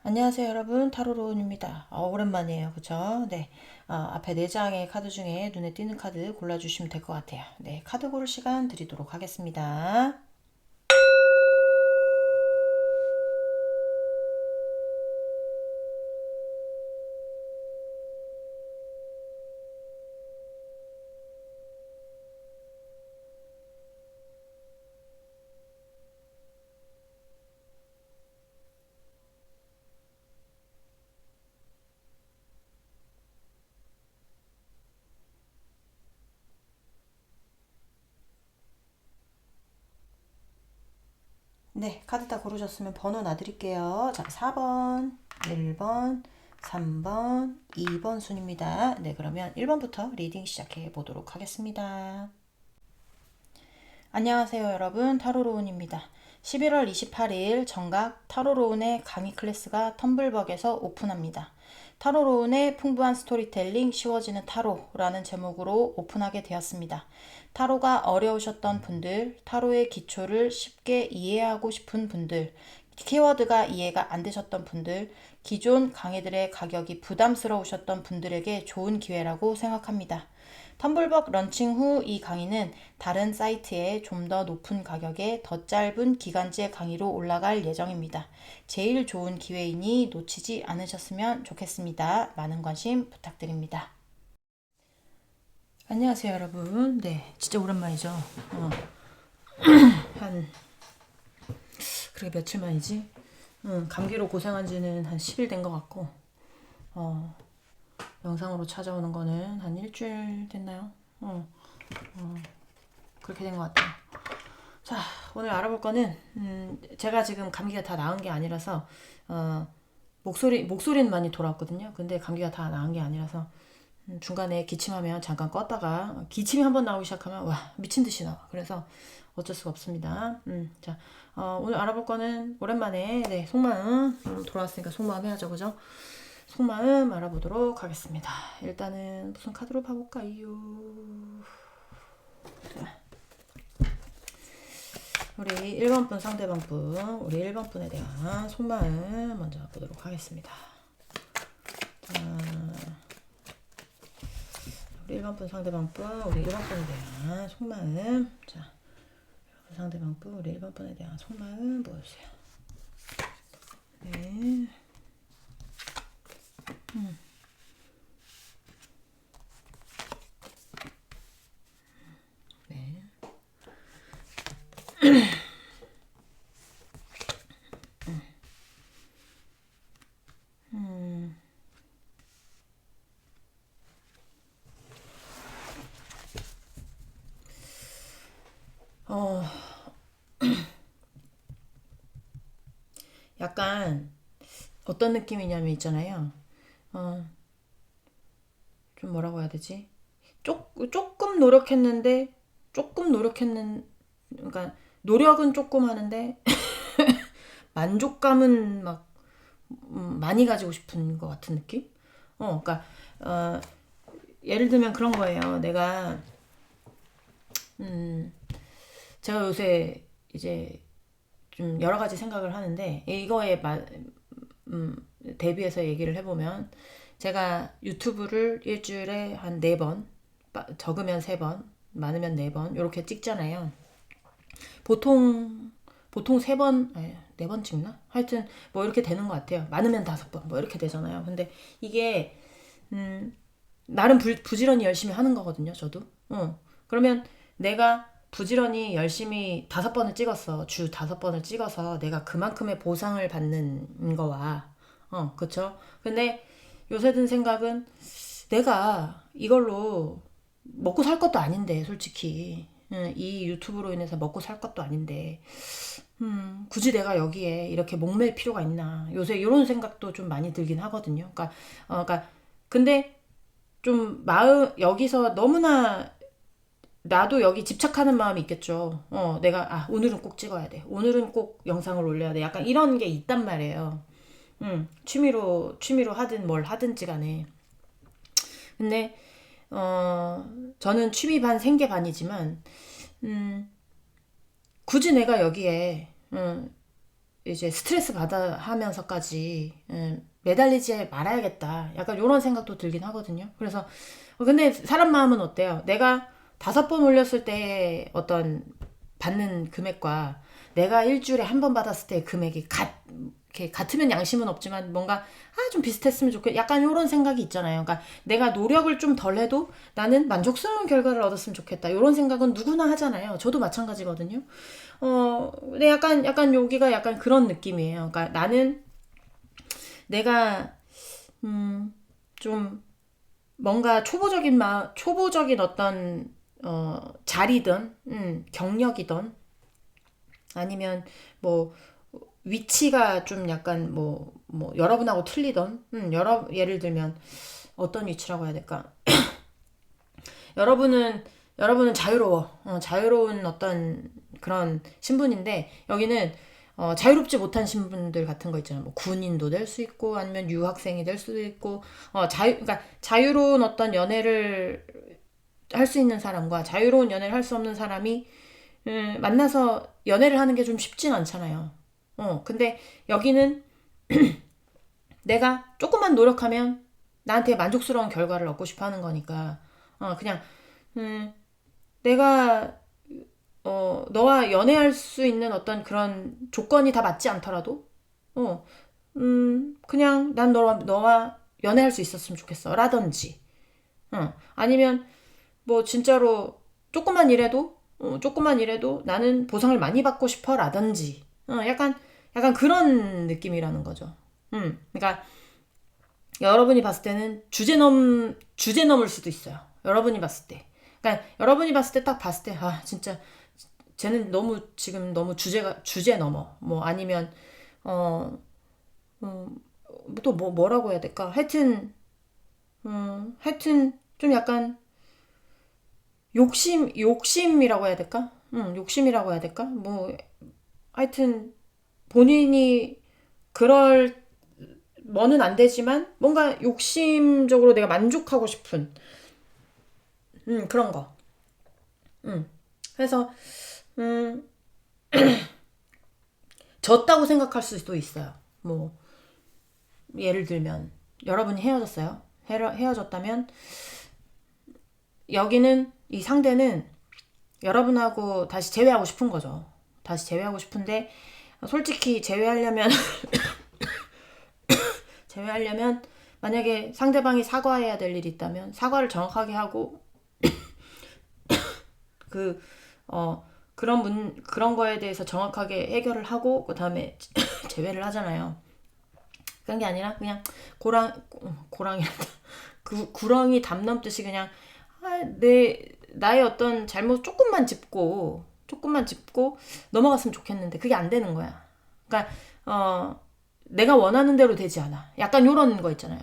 안녕하세요, 여러분. 타로로운입니다. 오랜만이에요. 그쵸? 네. 앞에 4장의 카드 중에 눈에 띄는 카드 골라주시면 될 것 같아요. 네. 카드 고를 시간 드리도록 하겠습니다. 네. 카드 다 고르셨으면 번호 놔드릴게요. 자, 4번, 1번, 3번, 2번 순입니다. 네. 그러면 1번부터 리딩 시작해 보도록 하겠습니다. 안녕하세요, 여러분. 타로로운입니다. 11월 28일 정각 타로로운의 강의 클래스가 텀블벅에서 오픈합니다. 타로로운의 풍부한 스토리텔링 쉬워지는 타로라는 제목으로 오픈하게 되었습니다. 타로가 어려우셨던 분들, 타로의 기초를 쉽게 이해하고 싶은 분들, 키워드가 이해가 안 되셨던 분들, 기존 강의들의 가격이 부담스러우셨던 분들에게 좋은 기회라고 생각합니다. 텀블벅 런칭 후 이 강의는 다른 사이트에 좀 더 높은 가격에 더 짧은 기간제 강의로 올라갈 예정입니다. 제일 좋은 기회이니 놓치지 않으셨으면 좋겠습니다. 많은 관심 부탁드립니다. 안녕하세요, 여러분. 네, 진짜 오랜만이죠. 한 그렇게 며칠 만이지? 감기로 고생한 지는 한 10일 된 것 같고, 영상으로 찾아오는 거는 한 일주일 됐나요? 그렇게 된 것 같아요. 자, 오늘 알아볼 거는, 제가 지금 감기가 다 나은 게 아니라서, 목소리는 많이 돌아왔거든요. 근데 감기가 다 나은 게 아니라서, 중간에 기침하면 잠깐 껐다가, 기침이 한번 나오기 시작하면, 와, 미친 듯이 나와. 그래서 어쩔 수가 없습니다. 자, 오늘 알아볼 거는 오랜만에, 네, 속마음, 돌아왔으니까 속마음 해야죠. 그죠? 속마음 알아보도록 하겠습니다. 일단은 무슨 카드로 봐볼까요? 우리 1번 분 상대방 분, 우리 1번 분에 대한 속마음 먼저 보도록 하겠습니다. 자, 우리 1번 분 상대방 분, 우리 1번 분에 대한 속마음. 자, 상대방 분, 우리 1번 분에 대한 속마음 보여주세요. 네. 네. 어, 약간 어떤 느낌이냐면 있잖아요. 어, 좀 뭐라고 해야 되지? 조금 노력했는데, 그러니까 노력은 조금 하는데 만족감은 막 많이 가지고 싶은 것 같은 느낌? 그러니까 어, 예를 들면 그런 거예요. 제가 요새 이제 좀 여러 가지 생각을 하는데 이거에 대비해서 얘기를 해보면 제가 유튜브를 일주일에 한 4번, 적으면 3번, 많으면 4번 이렇게 찍잖아요. 보통 보통 3번, 4번 찍나? 하여튼 뭐 이렇게 되는 것 같아요. 많으면 5번 뭐 이렇게 되잖아요. 근데 이게 나름 부지런히 열심히 하는 거거든요. 저도. 그러면 내가 부지런히 열심히 5번을 찍었어. 주 5번을 찍어서 내가 그만큼의 보상을 받는 거와, 그쵸? 근데 요새 든 생각은 내가 이걸로 먹고 살 것도 아닌데, 솔직히. 이 유튜브로 인해서 먹고 살 것도 아닌데, 굳이 내가 여기에 이렇게 목맬 필요가 있나. 요새 이런 생각도 좀 많이 들긴 하거든요. 그러니까, 근데 좀 여기서 너무나 나도 여기 집착하는 마음이 있겠죠. 오늘은 꼭 찍어야 돼. 오늘은 꼭 영상을 올려야 돼. 약간 이런 게 있단 말이에요. 취미로 하든 뭘 하든지 간에. 근데, 저는 취미 반 생계 반이지만, 굳이 내가 여기에, 이제 스트레스 받아 하면서까지 매달리지 말아야겠다. 약간 이런 생각도 들긴 하거든요. 그래서 근데 사람 마음은 어때요? 내가 5번 올렸을 때 어떤 받는 금액과 내가 일주일에 한 번 받았을 때 금액이 이렇게 같으면 양심은 없지만 뭔가 좀 비슷했으면 좋겠 약간 이런 생각이 있잖아요. 그러니까 내가 노력을 좀 덜 해도 나는 만족스러운 결과를 얻었으면 좋겠다. 이런 생각은 누구나 하잖아요. 저도 마찬가지거든요. 근데 약간 여기가 약간 그런 느낌이에요. 그러니까 나는 내가 좀 뭔가 초보적인 어떤 자리든 경력이든 아니면 뭐 위치가 좀 약간 뭐 여러분하고 틀리던 예를 들면 어떤 위치라고 해야 될까? 여러분은 자유로워. 자유로운 어떤 그런 신분인데 여기는 자유롭지 못한 신분들 같은 거 있잖아요. 뭐 군인도 될 수 있고 아니면 유학생이 될 수도 있고 그러니까 자유로운 어떤 연애를 할 수 있는 사람과 자유로운 연애를 할 수 없는 사람이 만나서 연애를 하는 게 좀 쉽진 않잖아요. 근데 여기는 내가 조금만 노력하면 나한테 만족스러운 결과를 얻고 싶어 하는 거니까 그냥 내가 너와 연애할 수 있는 어떤 그런 조건이 다 맞지 않더라도 어, 그냥 난 너와 연애할 수 있었으면 좋겠어 라든지 아니면 뭐 진짜로 조금만 일해도 나는 보상을 많이 받고 싶어 라든지 약간 그런 느낌이라는 거죠. 그러니까 여러분이 봤을 때는 주제 넘을 수도 있어요. 여러분이 봤을 때. 그러니까 여러분이 봤을 때 딱 봤을 때 진짜 쟤는 지금 너무 주제 넘어. 뭐 아니면 어, 또 뭐라고 해야 될까? 하여튼 좀 약간 욕심이라고 해야 될까? 욕심이라고 해야 될까? 뭐 하여튼 본인이 그럴 뭐는 안 되지만 뭔가 욕심적으로 내가 만족하고 싶은 그런 거. 그래서 음, 졌다고 생각할 수도 있어요. 뭐 예를 들면 여러분이 헤어졌어요. 헤어졌다면 여기는 이 상대는 여러분하고 다시 재회하고 싶은 거죠. 다시 재회하고 싶은데 솔직히 재회하려면 만약에 상대방이 사과해야 될 일이 있다면 사과를 정확하게 하고 그 그런 거에 대해서 정확하게 해결을 하고 그다음에 재회를 하잖아요. 그런 게 아니라 그냥 고랑이란다. 구렁이 담 넘듯이 그냥 나의 어떤 잘못 조금만 짚고 넘어갔으면 좋겠는데 그게 안 되는 거야. 그러니까 내가 원하는 대로 되지 않아. 약간 요런 거 있잖아요.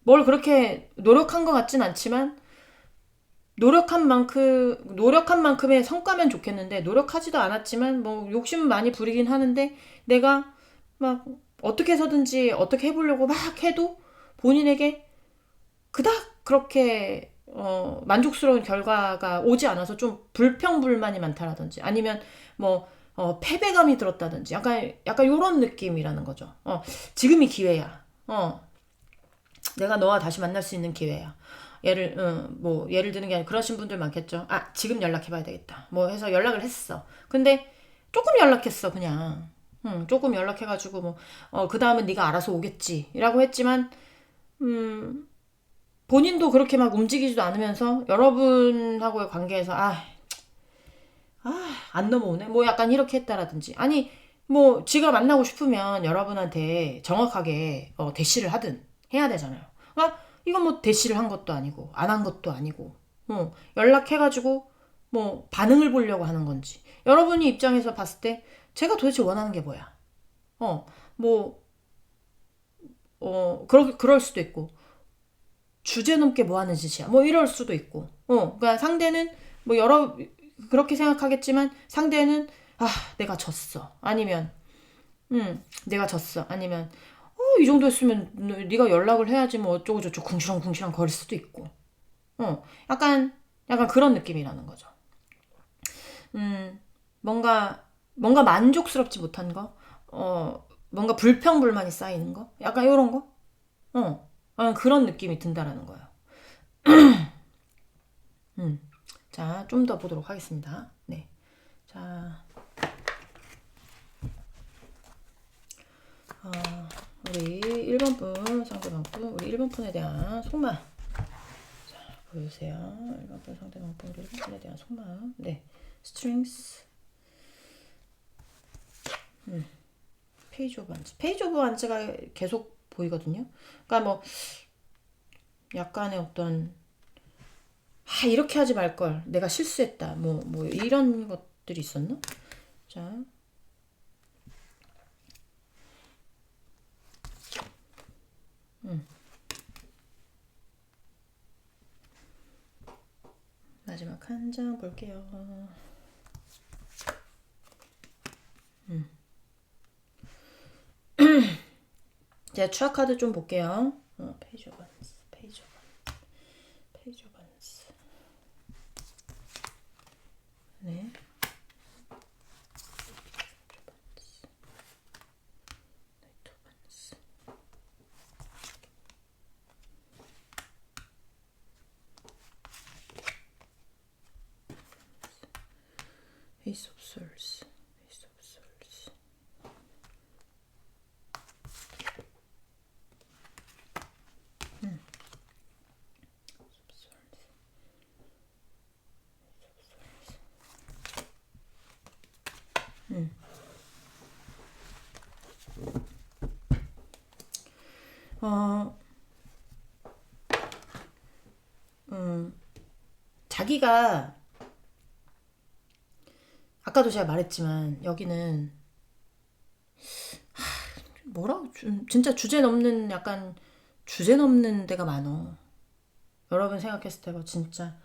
뭘 그렇게 노력한 것 같진 않지만 노력한 만큼의 성과면 좋겠는데 노력하지도 않았지만 뭐 욕심 많이 부리긴 하는데 내가 막 어떻게 해서든지 어떻게 해보려고 막 해도 본인에게 그닥 그렇게 만족스러운 결과가 오지 않아서 좀 불평불만이 많다라든지 아니면 뭐 패배감이 들었다든지 약간 요런 느낌이라는 거죠. 지금이 기회야. 내가 너와 다시 만날 수 있는 기회야. 예를 드는 게 아니라 그러신 분들 많겠죠. 지금 연락해봐야 되겠다. 뭐 해서 연락을 했어. 근데 조금 연락했어, 그냥. 조금 연락해가지고 그 다음은 네가 알아서 오겠지라고 했지만 본인도 그렇게 막 움직이지도 않으면서 여러분하고의 관계에서 안 넘어오네. 뭐 약간 이렇게 했다라든지. 아니, 뭐 지가 만나고 싶으면 여러분한테 정확하게 대시를 하든 해야 되잖아요. 이건 뭐 대시를 한 것도 아니고 안 한 것도 아니고 연락해가지고 뭐 반응을 보려고 하는 건지 여러분이 입장에서 봤을 때 제가 도대체 원하는 게 뭐야? 뭐 그럴 수도 있고 주제 넘게 뭐 하는 짓이야? 뭐 이럴 수도 있고 그러니까 상대는 뭐 그렇게 생각하겠지만 상대는 내가 졌어 아니면 내가 졌어 아니면 이 정도 했으면 네가 연락을 해야지 뭐 어쩌고 저쩌고 궁시렁궁시렁 거릴 수도 있고 약간 그런 느낌이라는 거죠. 뭔가 뭔가 만족스럽지 못한 거, 뭔가 불평불만이 쌓이는 거, 약간 이런 거, 그런 느낌이 든다라는 거예요. 음. 자, 좀 더 보도록 하겠습니다. 네. 자, 우리 1번 분 상대방분, 우리 1번 분에 대한 속마음. 자, 보여주세요. 1번 분 상대방분, 우리 1번 분에 대한 속마음. 네. 스트링스. 페이지 오브 안츠. 페이지 오브 안츠가 계속 보이거든요. 그러니까 뭐, 약간의 어떤, 이렇게 하지 말걸. 내가 실수했다. 뭐, 이런 것들이 있었나? 자. 마지막 한 장 볼게요. 제가 추락 카드 좀 볼게요. 페이지 오브 안츠, 페이지 오브 안츠, 페이지 오브 안츠. 네. Ace of Swords, Ace of Swords. 어, 자기가 아까도 제가 말했지만 여기는 뭐라고 진짜 주제 넘는 약간 주제 넘는 데가 많어. 여러분 생각했을 때가 진짜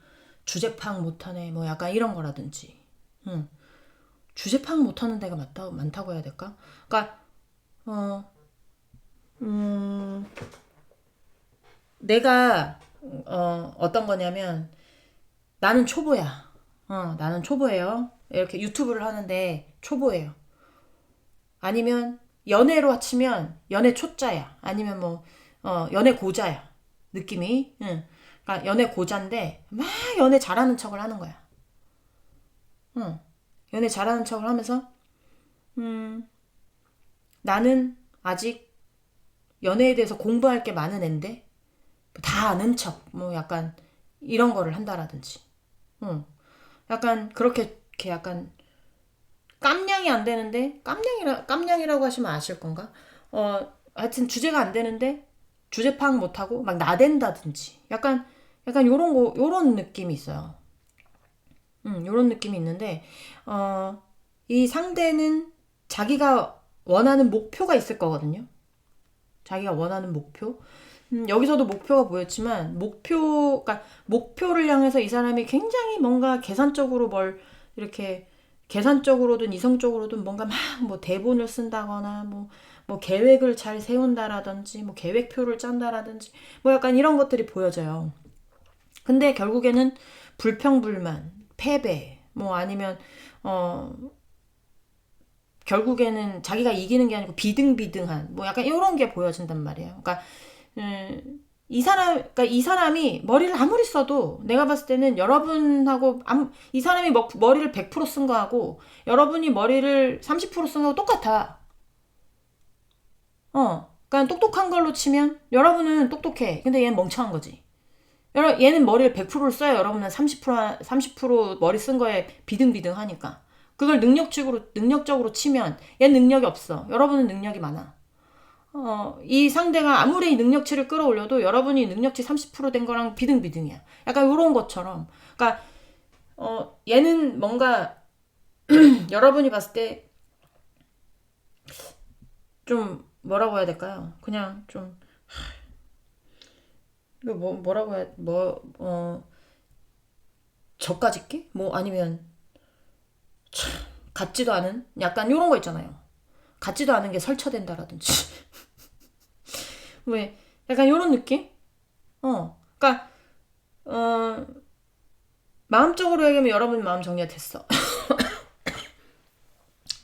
주제 파악 못하네 뭐 약간 이런 거라든지 주제 파악 못하는 데가 많다고 해야 될까? 그러니까 내가 어떤 거냐면 나는 초보야. 나는 초보예요. 이렇게 유튜브를 하는데 초보예요. 아니면 연애로 치면 연애 초짜야. 아니면 뭐 연애 고자야. 느낌이. 응. 그러니까 연애 고자인데 막 연애 잘하는 척을 하는 거야. 응. 연애 잘하는 척을 하면서 나는 아직 연애에 대해서 공부할 게 많은 앤데 다 아는 척, 뭐 약간 이런 거를 한다라든지. 약간 그렇게 이렇게 약간 깜냥이 안 되는데 깜냥이라고 하시면 아실 건가? 하여튼 주제가 안 되는데 주제 파악 못 하고 막 나댄다든지. 약간 요런 느낌이 있어요. 요런 느낌이 있는데 이 상대는 자기가 원하는 목표가 있을 거거든요. 자기가 원하는 목표. 여기서도 목표가 보였지만 그러니까 목표를 향해서 이 사람이 굉장히 뭔가 계산적으로 뭘 이렇게 계산적으로든 이성적으로든 뭔가 막 뭐 대본을 쓴다거나 뭐 계획을 잘 세운다라든지 뭐 계획표를 짠다라든지 뭐 약간 이런 것들이 보여져요. 근데 결국에는 불평불만, 패배, 뭐 아니면 어 결국에는 자기가 이기는 게 아니고 비등비등한 뭐 약간 이런 게 보여진단 말이에요. 그러니까 그러니까 이 사람이 머리를 아무리 써도 내가 봤을 때는 여러분하고 이 사람이 머리를 100%쓴 거하고 여러분이 머리를 30%쓴 거하고 똑같아. 그러니까 똑똑한 걸로 치면 여러분은 똑똑해. 근데 얘는 멍청한 거지. 얘는 머리를 100%를 써요. 여러분은 30% 머리 쓴 거에 비등비등하니까. 그걸 능력적으로 치면 얘 능력이 없어. 여러분은 능력이 많아. 이 상대가 아무리 능력치를 끌어올려도 여러분이 능력치 30%된 거랑 비등비등이야. 약간 이런 것처럼. 그러니까 얘는 뭔가 여러분이 봤을 때 좀 뭐라고 해야 될까요? 그냥 좀 이거 뭐라고 해야 저까짓게? 뭐 아니면 같지도 않은 약간 이런 거 있잖아요. 같지도 않은 게 설쳐된다라든지. 왜 약간 이런 느낌? 그러니까 마음적으로 얘기하면 여러분 마음 정리가 됐어.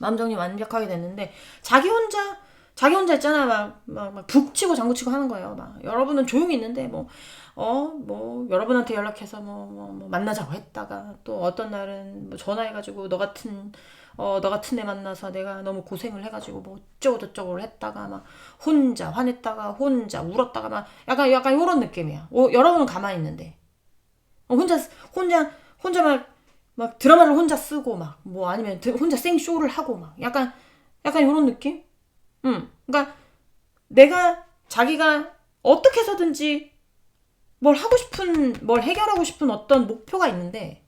마음 정리 완벽하게 됐는데 자기 혼자 있잖아. 막 북치고 장구치고 하는 거예요. 막 여러분은 조용히 있는데 뭐 여러분한테 연락해서 뭐 만나자고 했다가 또 어떤 날은 뭐 전화해가지고 너 같은 애 만나서 내가 너무 고생을 해가지고 뭐 어쩌고 저쩌고 했다가 막 혼자 화냈다가 혼자 울었다가 막 약간 이런 느낌이야. 여러분은 가만히 있는데 혼자 막 드라마를 혼자 쓰고 막 뭐 아니면 혼자 생쇼를 하고 막 약간 이런 느낌? 그러니까 자기가 어떻게 해서든지 뭘 해결하고 싶은 어떤 목표가 있는데,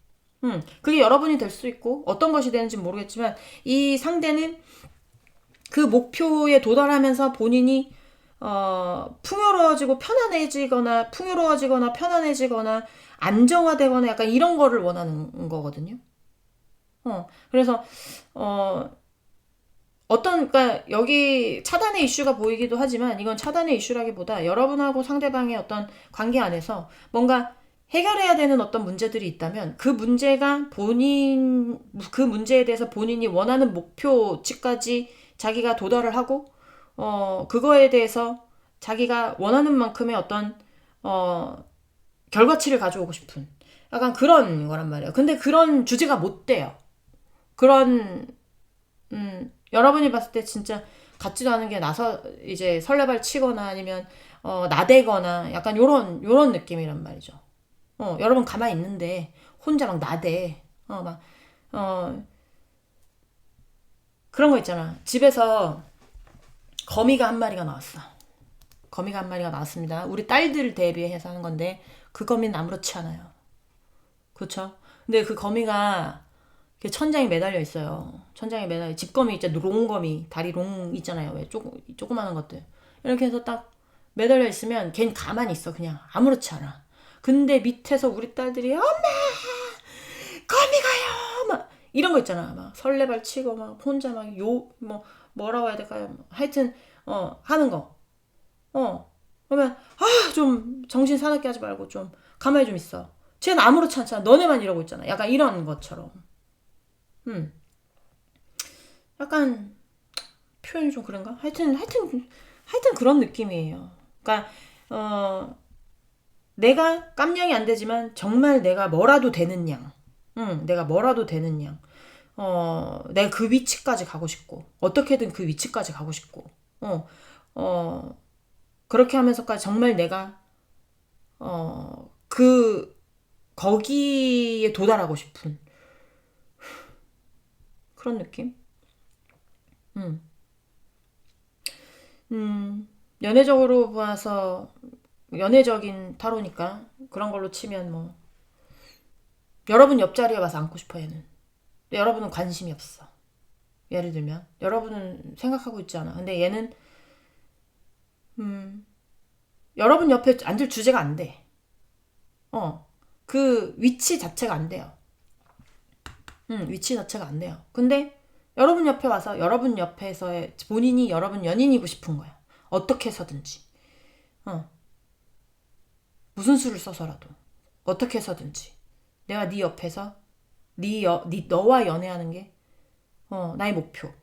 그게 여러분이 될 수 있고, 어떤 것이 되는지 모르겠지만, 이 상대는 그 목표에 도달하면서 본인이, 풍요로워지거나 편안해지거나, 안정화되거나 약간 이런 거를 원하는 거거든요. 그래서, 어, 그러니까 여기 차단의 이슈가 보이기도 하지만 이건 차단의 이슈라기보다 여러분하고 상대방의 어떤 관계 안에서 뭔가 해결해야 되는 어떤 문제들이 있다면 그 문제에 대해서 본인이 원하는 목표치까지 자기가 도달을 하고, 그거에 대해서 자기가 원하는 만큼의 어떤, 결과치를 가져오고 싶은 약간 그런 거란 말이에요. 근데 그런 주제가 못 돼요. 그런 여러분이 봤을 때 진짜 같지도 않은 게 나서 이제 설레발 치거나 아니면 나대거나 약간 요런 느낌이란 말이죠. 여러분 가만히 있는데 혼자 막 나대. 어, 그런 거 있잖아. 집에서 거미가 한 마리가 나왔어. 거미가 한 마리가 나왔습니다. 우리 딸들 대비해서 하는 건데 그 거미는 아무렇지 않아요. 그렇죠? 근데 그 거미가 천장에 매달려 있어요. 천장에 매달려 집거미 있잖아. 롱거미 다리 롱 있잖아요. 왜 조그마한 것들 이렇게 해서 딱 매달려 있으면 걘 가만히 있어. 그냥 아무렇지 않아. 근데 밑에서 우리 딸들이 엄마 거미가요 막 이런 거 있잖아. 막 설레발 치고 막 혼자 막 뭐라고 해야 될까요? 하여튼 하는 거. 그러면 좀 정신 사납게 하지 말고 좀 가만히 좀 있어. 쟤는 아무렇지 않잖아. 너네만 이러고 있잖아. 약간 이런 것처럼. 음. 약간 표현이 좀 그런가? 하여튼 그런 느낌이에요. 그러니까 내가 깜냥이 안 되지만 정말 내가 뭐라도 되는 양, 내가 뭐라도 되는 양, 내가 그 위치까지 가고 싶고 어떻게든 그 위치까지 가고 싶고, 어, 어, 그렇게 하면서까지 정말 내가 그 거기에 도달하고 싶은 그런 느낌? 음, 연애적으로 봐서 연애적인 타로니까 그런 걸로 치면 뭐 여러분 옆자리에 와서 앉고 싶어 얘는. 근데 여러분은 관심이 없어. 예를 들면 여러분은 생각하고 있지 않아. 근데 얘는 여러분 옆에 앉을 주제가 안 돼. 그 위치 자체가 안 돼요. 위치 자체가 안 돼요. 근데 여러분 옆에 와서 여러분 옆에서의 본인이 여러분 연인이고 싶은 거야. 어떻게 해서든지. 무슨 수를 써서라도. 어떻게 해서든지. 내가 네 옆에서 너와 연애하는 게 나의 목표.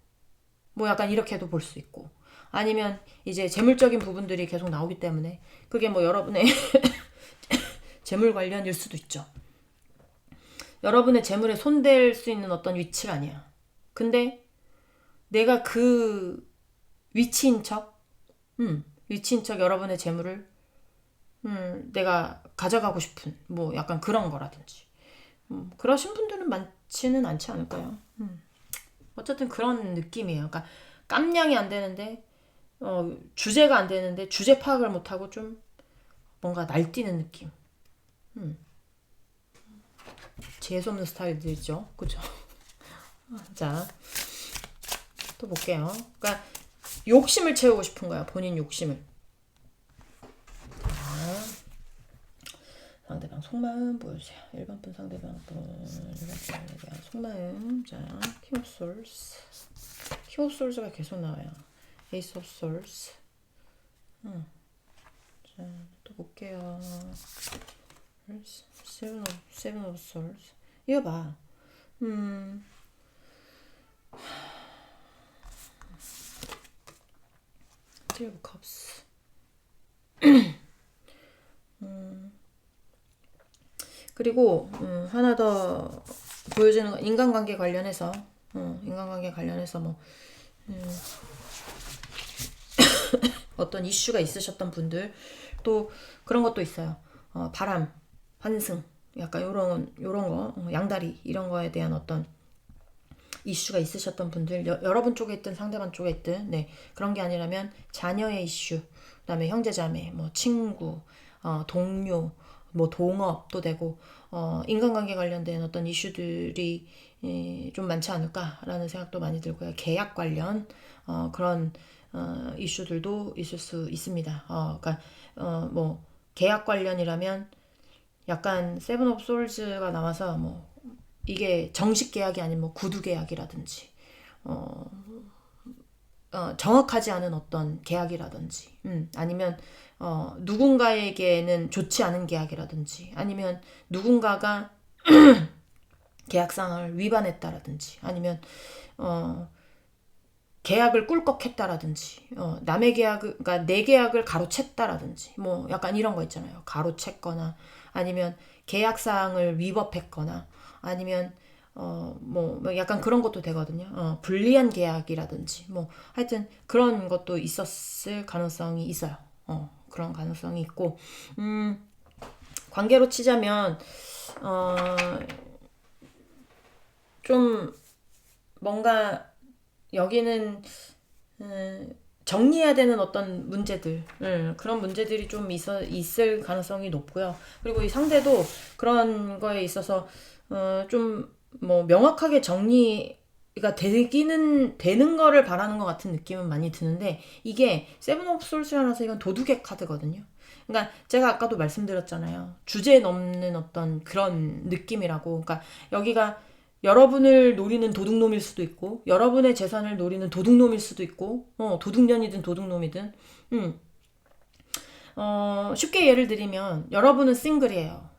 뭐 약간 이렇게도 볼 수 있고. 아니면 이제 재물적인 부분들이 계속 나오기 때문에 그게 뭐 여러분의 재물 관련일 수도 있죠. 여러분의 재물에 손댈 수 있는 어떤 위치가 아니야. 근데 내가 그 위치인 척, 위치인 척 여러분의 재물을 내가 가져가고 싶은 뭐 약간 그런 거라든지. 그러신 분들은 많지는 않지 않을까요? 어쨌든 그런 느낌이에요. 그러니까 깜냥이 안 되는데 주제가 안 되는데 주제 파악을 못하고 좀 뭔가 날뛰는 느낌. 재수없는 스타일들이죠. 그죠? 자, 또 볼게요. 그러니까 욕심을 채우고 싶은 거야. 본인 욕심을. 상대방 속마음 보여주세요. 1번분 상대방 일반분에 대한 속마음. 자, 킹 오브 솔스. 킹 오브 솔스가 계속 나와요. 에이스 오브 솔스. 자, 또 볼게요. 세븐 오브 솔스. 이거 봐. Three of Cups. 그리고 하나 더 보여주는 거, 인간관계 관련해서 뭐 어떤 이슈가 있으셨던 분들, 또 그런 것도 있어요. 바람, 환승, 약간 요런 거, 양다리 이런 거에 대한 어떤 이슈가 있으셨던 분들, 여러분 쪽에 있든 상대방 쪽에 있든, 네, 그런 게 아니라면 자녀의 이슈, 그다음에 형제자매, 뭐 친구, 동료, 뭐 동업도 되고, 인간관계 관련된 어떤 이슈들이 좀 많지 않을까라는 생각도 많이 들고요. 계약 관련 그런 이슈들도 있을 수 있습니다. 그러니까 뭐 계약 관련이라면 약간 세븐 오브 솔즈가 나와서 뭐 이게 정식 계약이 아닌 뭐 구두 계약이라든지 정확하지 않은 어떤 계약이라든지 아니면 누군가에게는 좋지 않은 계약이라든지 아니면 누군가가 계약상을 위반했다라든지 아니면 계약을 꿀꺽했다라든지 남의 계약을, 그러니까 내 계약을 가로챘다라든지 뭐 약간 이런 거 있잖아요. 가로챘거나 아니면 계약사항을 위법했거나 아니면 뭐 약간 그런 것도 되거든요. 불리한 계약이라든지 뭐 하여튼 그런 것도 있었을 가능성이 있어요. 그런 가능성이 있고 관계로 치자면 좀 뭔가 여기는 정리해야 되는 어떤 문제들, 그런 문제들이 좀 있을 가능성이 높고요. 그리고 이 상대도 그런 거에 있어서 좀 뭐 명확하게 정리가 되는 거를 바라는 것 같은 느낌은 많이 드는데, 이게 세븐 오브 솔스라서 이건 도둑의 카드거든요. 그러니까 제가 아까도 말씀드렸잖아요. 주제 넘는 어떤 그런 느낌이라고. 그러니까 여기가 여러분을 노리는 도둑놈일 수도 있고, 여러분의 재산을 노리는 도둑놈일 수도 있고, 도둑년이든 도둑놈이든, 쉽게 예를 들면, 여러분은 싱글이에요.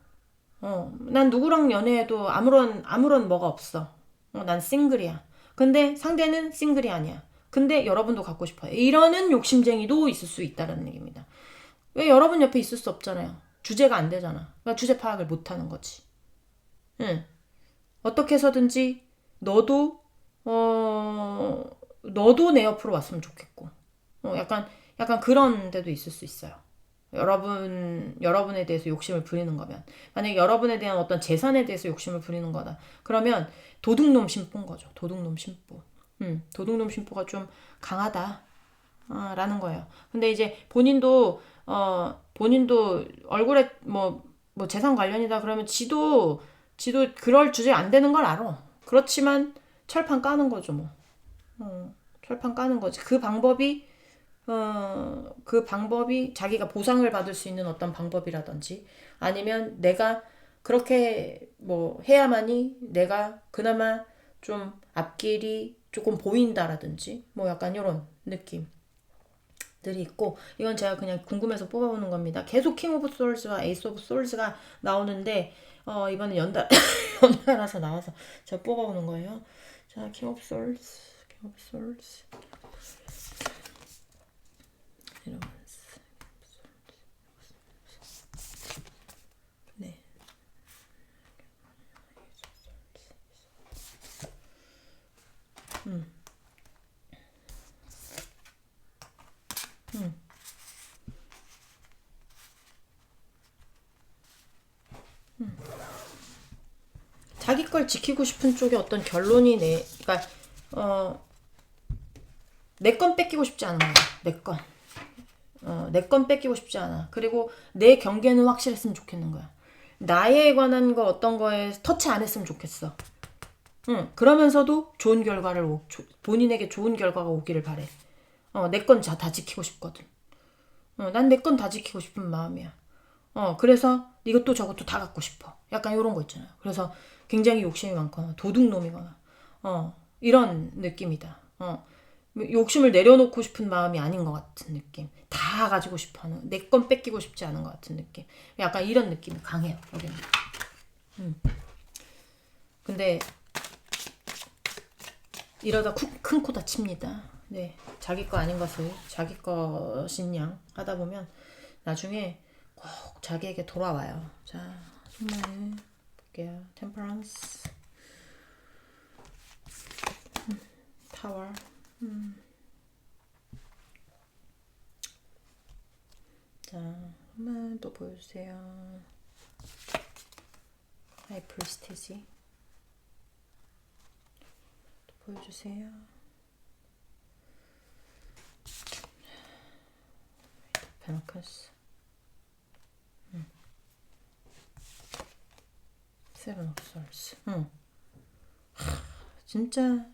난 누구랑 연애해도 아무런 뭐가 없어. 난 싱글이야. 근데 상대는 싱글이 아니야. 근데 여러분도 갖고 싶어요. 이러는 욕심쟁이도 있을 수 있다는 얘기입니다. 왜 여러분 옆에 있을 수 없잖아요. 주제가 안 되잖아. 그러니까 주제 파악을 못 하는 거지. 응. 어떻게 해서든지 너도 너도 내 옆으로 왔으면 좋겠고 약간 그런 데도 있을 수 있어요. 여러분에 대해서 욕심을 부리는 거면, 만약에 여러분에 대한 어떤 재산에 대해서 욕심을 부리는 거다 그러면 도둑놈 심보인 거죠. 도둑놈 심보. 도둑놈 심보가 좀 강하다 라는 거예요. 근데 이제 본인도 얼굴에 뭐 재산 관련이다 그러면 지도 그럴 주제 안 되는 걸 알아. 그렇지만 철판 까는 거죠, 뭐. 철판 까는 거지. 그 방법이 자기가 보상을 받을 수 있는 어떤 방법이라든지 아니면 내가 그렇게 뭐 해야만이 내가 그나마 좀 앞길이 조금 보인다라든지 뭐 약간 이런 느낌. 들이 있고, 이건 제가 그냥 궁금해서 뽑아보는 겁니다. 계속 킹 오브 솔즈와 에이스 오브 솔즈가 나오는데 이번에 연달아서 나와서 제가 뽑아보는 거예요. 자, 킹 오브 솔즈 네. 음. 음. 자기 걸 지키고 싶은 쪽에 어떤 결론이 그러니까 내 건 뺏기고 싶지 않은 거야. 내 건. 내 건 뺏기고 싶지 않아. 그리고 내 경계는 확실했으면 좋겠는 거야. 나에 관한 거 어떤 거에 터치 안 했으면 좋겠어. 그러면서도 본인에게 좋은 결과가 오기를 바래. 내 건 다 지키고 싶거든. 난 내 건 다 지키고 싶은 마음이야. 그래서 이것도 저것도 다 갖고 싶어. 약간 이런 거 있잖아요. 그래서 굉장히 욕심이 많거나 도둑놈이거나 이런 느낌이다. 욕심을 내려놓고 싶은 마음이 아닌 것 같은 느낌. 다 가지고 싶어하는, 내 건 뺏기고 싶지 않은 것 같은 느낌. 약간 이런 느낌이 강해요. 여기는. 근데 이러다 큰 코 다칩니다. 네, 자기 거 아닌 것을 자기 것인 양 하다 보면 나중에 꼭 자기에게 돌아와요. 자, 정말 볼게요. 템퍼런스, 타워, 자, 한번 또 보여주세요. 하이 프리스티지 또 보여주세요. 페너클스, 세븐 오브 솔스. 진짜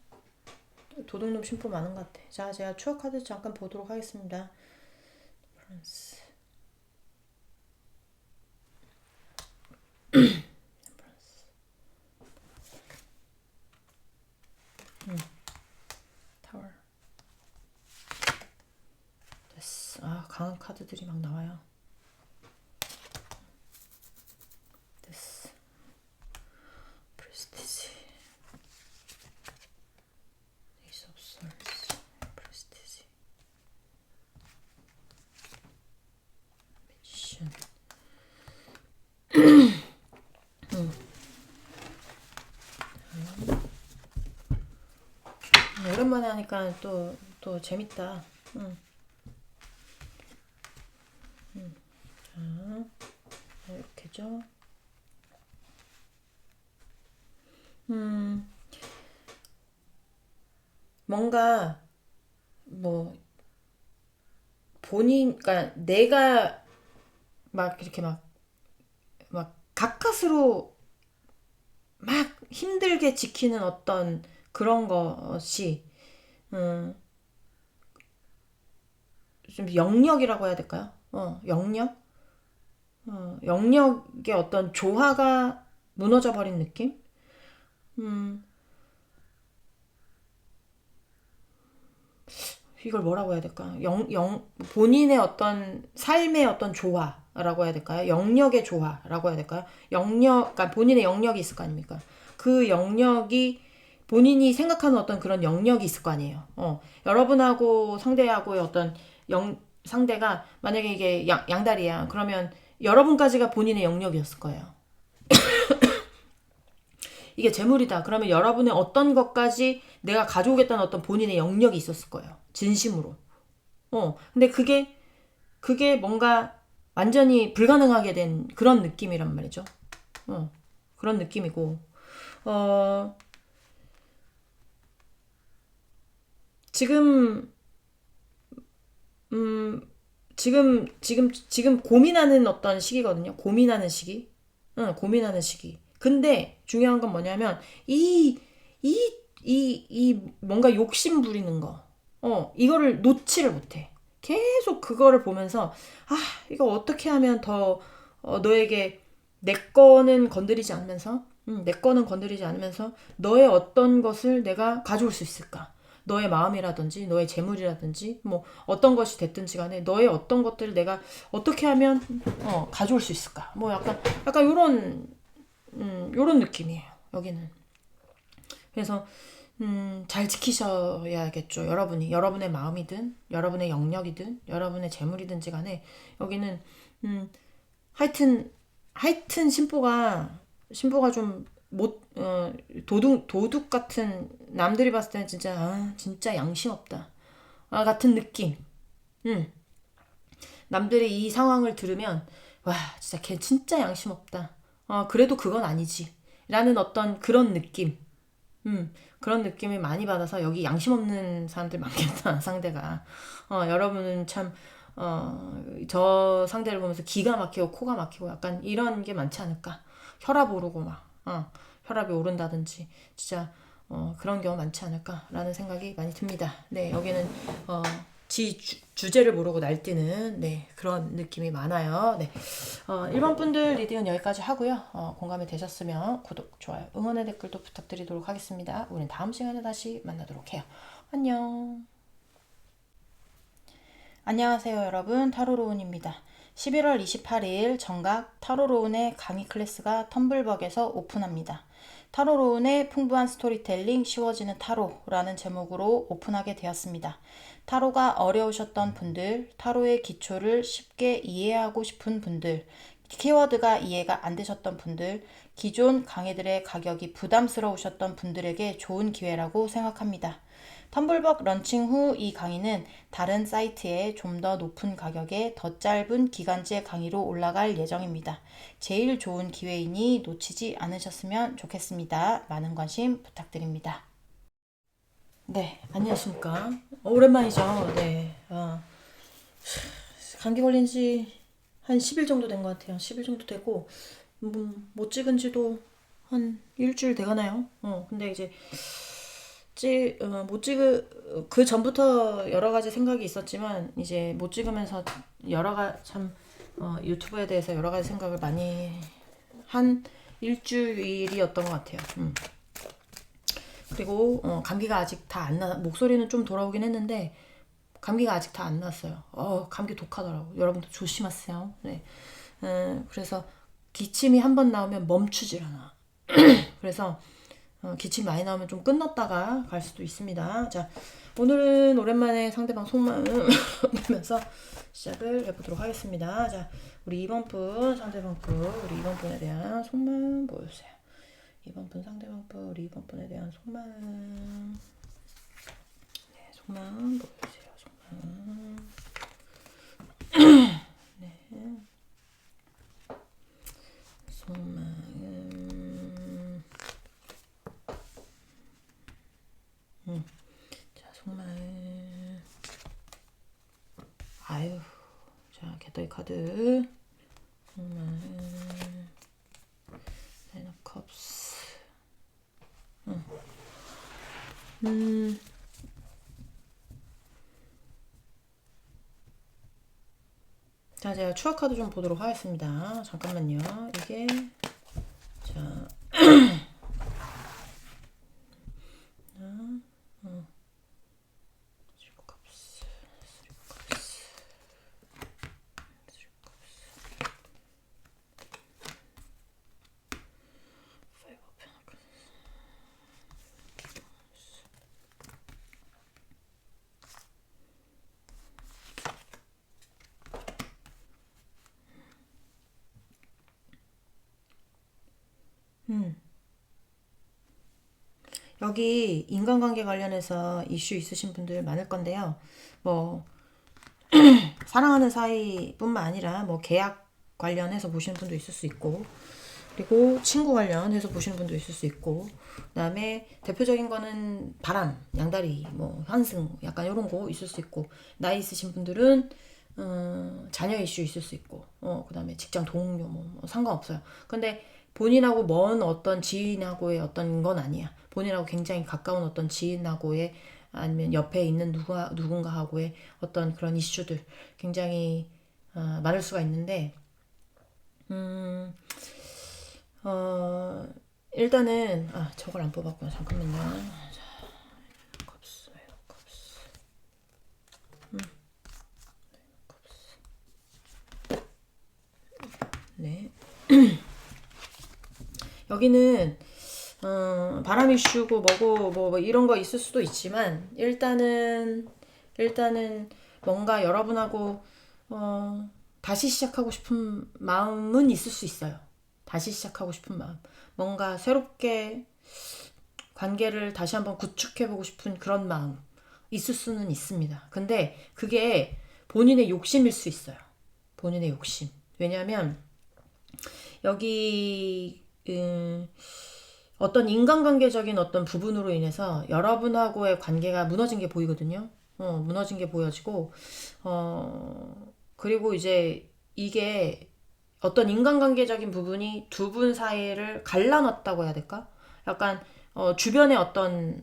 도둑놈 심보 많은 것 같아. 자, 제가 추억 카드 잠깐 보도록 하겠습니다. 프랑스, 타워. 됐어. 아, 강한 카드들이 막 나와요. 됐어. 프레스티지, 에이스 오브 솔스, 프레스티지, 미션. 오랜만에 하니까 또 재밌다. 자, 이렇게죠. 뭔가 뭐 그러니까 내가 막 이렇게 막 가까스로 막 힘들게 지키는 어떤 그런 것이 음, 좀 영역이라고 해야 될까요? 영역? 영역의 어떤 조화가 무너져 버린 느낌? 음, 이걸 뭐라고 해야 될까? 본인의 어떤 삶의 어떤 조화라고 해야 될까요? 영역의 조화라고 해야 될까요? 그러니까 본인의 영역이 있을 거 아닙니까? 그 영역이 본인이 생각하는 어떤 그런 영역이 있을 거 아니에요. 여러분하고 상대하고의 어떤 상대가 만약에 이게 양다리야. 그러면 여러분까지가 본인의 영역이었을 거예요. 이게 재물이다. 그러면 여러분의 어떤 것까지 내가 가져오겠다는 어떤 본인의 영역이 있었을 거예요. 진심으로. 근데 그게 뭔가 완전히 불가능하게 된 그런 느낌이란 말이죠. 그런 느낌이고, 지금, 지금 고민하는 어떤 시기거든요. 고민하는 시기. 고민하는 시기. 근데 중요한 건 뭐냐면, 이 뭔가 욕심 부리는 거. 이거를 놓지를 못해. 계속 그거를 보면서, 아, 이거 어떻게 하면 더, 너에게 내 거는 건드리지 않으면서, 내 거는 건드리지 않으면서, 너의 어떤 것을 내가 가져올 수 있을까? 너의 마음이라든지, 너의 재물이라든지, 뭐, 어떤 것이 됐든지 간에, 너의 어떤 것들을 내가 어떻게 하면, 가져올 수 있을까? 뭐, 약간 요런 느낌이에요, 여기는. 그래서, 잘 지키셔야겠죠. 여러분의 마음이든, 여러분의 영역이든, 여러분의 재물이든지 간에, 여기는, 하여튼, 신보가 좀, 도둑 같은, 남들이 봤을 때는 진짜 양심 없다. 같은 느낌. 남들이 이 상황을 들으면, 와, 진짜 걔 진짜 양심 없다. 그래도 그건 아니지. 라는 어떤 그런 느낌. 그런 느낌을 많이 받아서 여기 양심 없는 사람들 많겠다, 상대가. 여러분은 참, 저 상대를 보면서 기가 막히고 코가 막히고 약간 이런 게 많지 않을까. 혈압 오르고 혈압이 오른다든지, 진짜, 그런 경우 많지 않을까라는 생각이 많이 듭니다. 네, 여기는, 주제를 모르고 날뛰는, 네, 그런 느낌이 많아요. 네. 1번 분들 리딩은 여기까지 하고요. 공감이 되셨으면 구독, 좋아요, 응원의 댓글도 부탁드리도록 하겠습니다. 우리는 다음 시간에 다시 만나도록 해요. 안녕. 안녕하세요, 여러분. 타로로운입니다. 11월 28일 정각 타로로운의 강의 클래스가 텀블벅에서 오픈합니다. 타로론의 풍부한 스토리텔링 쉬워지는 타로라는 제목으로 오픈하게 되었습니다. 타로가 어려우셨던 분들, 타로의 기초를 쉽게 이해하고 싶은 분들, 키워드가 이해가 안 되셨던 분들, 기존 강의들의 가격이 부담스러우셨던 분들에게 좋은 기회라고 생각합니다. 텀블벅 런칭 후 이 강의는 다른 사이트에 좀 더 높은 가격에 더 짧은 기간제 강의로 올라갈 예정입니다. 제일 좋은 기회이니 놓치지 않으셨으면 좋겠습니다. 많은 관심 부탁드립니다. 네, 안녕하십니까. 오랜만이죠. 네. 감기 걸린 지 한 10일 정도 된 것 같아요. 10일 정도 되고, 못 찍은 지도 한 일주일 돼가나요? 근데 이제 못 찍을 그 전부터 여러 가지 생각이 있었지만 이제 못 찍으면서 참 유튜브에 대해서 여러 가지 생각을 많이 한 일주일이었던 것 같아요. 그리고 감기가 아직 다 안 목소리는 좀 돌아오긴 했는데 감기가 아직 다 안 났어요. 감기 독하더라고. 여러분도 조심하세요. 네. 그래서 기침이 한 번 나오면 멈추질 않아. 그래서 기침 많이 나오면 좀 끊었다가 갈 수도 있습니다. 자, 오늘은 오랜만에 상대방 속마음 보면서 시작을 해보도록 하겠습니다. 자, 우리 2번 분, 상대방 분, 우리 2번 분에 대한 속마음 보여주세요. 2번 분, 상대방 분, 우리 2번 분에 대한 속마음. 네, 속마음 보여주세요. 속마음. 네. 속마음. 자, 속마음. 아유. 자, 개떡이 카드. 속마음. 나인 오브 컵스. 자, 제가 추억 카드 좀 보도록 하겠습니다. 잠깐만요. 이게 자, 여기 인간관계 관련해서 이슈 있으신 분들 많을 건데요. 뭐 사랑하는 사이뿐만 아니라 뭐 계약 관련해서 보시는 분도 있을 수 있고, 그리고 친구 관련해서 보시는 분도 있을 수 있고, 그다음에 대표적인 거는 바람, 양다리, 뭐 환승, 약간 이런 거 있을 수 있고, 나이 있으신 분들은 자녀 이슈 있을 수 있고, 그다음에 직장 동료 뭐 상관없어요. 근데 본인하고 먼 어떤 지인하고의 어떤 건 아니야. 본인하고 굉장히 가까운 어떤 지인하고의 아니면 옆에 있는 누군가하고의 어떤 그런 이슈들 굉장히 많을 수가 있는데, 일단은 저걸 안 뽑았구나. 잠깐만요. 자, 컵스, 컵스. 컵스. 네. 여기는 바람 이슈고 뭐고 뭐 이런 거 있을 수도 있지만 일단은 뭔가 여러분하고 다시 시작하고 싶은 마음은 있을 수 있어요. 다시 시작하고 싶은 마음. 뭔가 새롭게 관계를 다시 한번 구축해보고 싶은 그런 마음. 있을 수는 있습니다. 근데 그게 본인의 욕심일 수 있어요. 본인의 욕심. 왜냐하면 여기 어떤 인간관계적인 어떤 부분으로 인해서 여러분하고의 관계가 무너진 게 보이거든요. 무너진 게 보여지고, 그리고 이제 이게 어떤 인간관계적인 부분이 두 분 사이를 갈라놨다고 해야 될까? 약간 주변의 어떤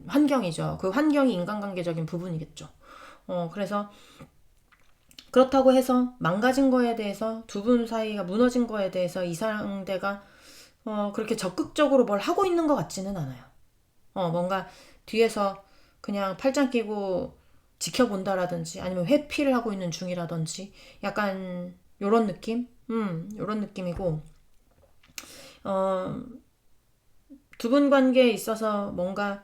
환경이죠. 그 환경이 인간관계적인 부분이겠죠. 그래서 그렇다고 해서 망가진 거에 대해서 두 분 사이가 무너진 거에 대해서 이 상대가 그렇게 적극적으로 뭘 하고 있는 것 같지는 않아요. 뭔가 뒤에서 그냥 팔짱 끼고 지켜본다라든지 아니면 회피를 하고 있는 중이라든지 약간 요런 느낌? 요런 느낌이고 두 분 관계에 있어서 뭔가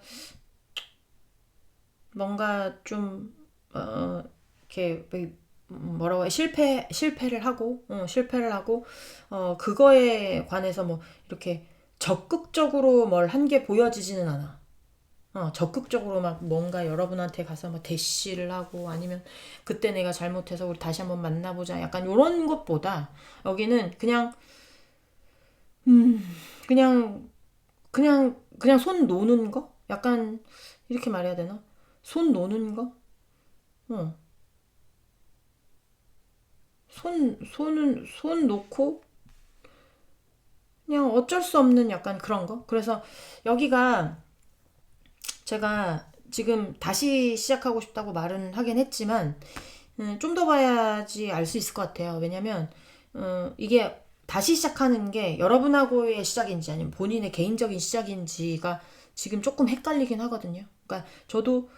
좀, 이렇게, 뭐라고 해, 실패를 하고, 그거에 관해서 뭐, 이렇게 적극적으로 뭘 한 게 보여지지는 않아. 적극적으로 막 뭔가 여러분한테 가서 뭐 대시를 하고 아니면 그때 내가 잘못해서 우리 다시 한번 만나보자. 약간 요런 것보다 여기는 그냥, 그냥 손 놓는 거? 약간 이렇게 말해야 되나? 손 놓는 거? 어. 손 놓고 그냥 어쩔 수 없는 약간 그런 거. 그래서 여기가 제가 지금 다시 시작하고 싶다고 말은 하긴 했지만 좀 더 봐야지 알 수 있을 것 같아요. 왜냐면 이게 다시 시작하는 게 여러분하고의 시작인지 아니면 본인의 개인적인 시작인지가 지금 조금 헷갈리긴 하거든요. 그러니까 저도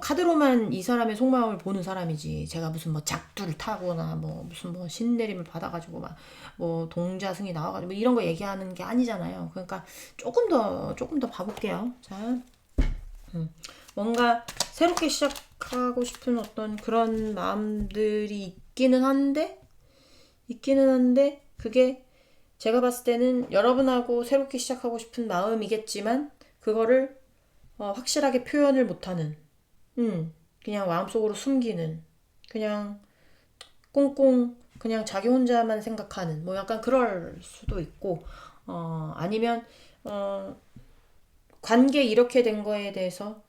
카드로만 이 사람의 속마음을 보는 사람이지 제가 무슨 뭐 작두를 타거나 뭐 무슨 뭐 신내림을 받아가지고 막 뭐 동자승이 나와가지고 뭐 이런 거 얘기하는 게 아니잖아요. 그러니까 조금 더 봐볼게요. 자, 뭔가 새롭게 시작하고 싶은 어떤 그런 마음들이 있기는 한데 그게 제가 봤을 때는 여러분하고 새롭게 시작하고 싶은 마음이겠지만 그거를 확실하게 표현을 못하는 그냥 마음속으로 숨기는 그냥 꽁꽁 그냥 자기 혼자만 생각하는 뭐 약간 그럴 수도 있고 아니면 어, 관계 이렇게 된 거에 대해서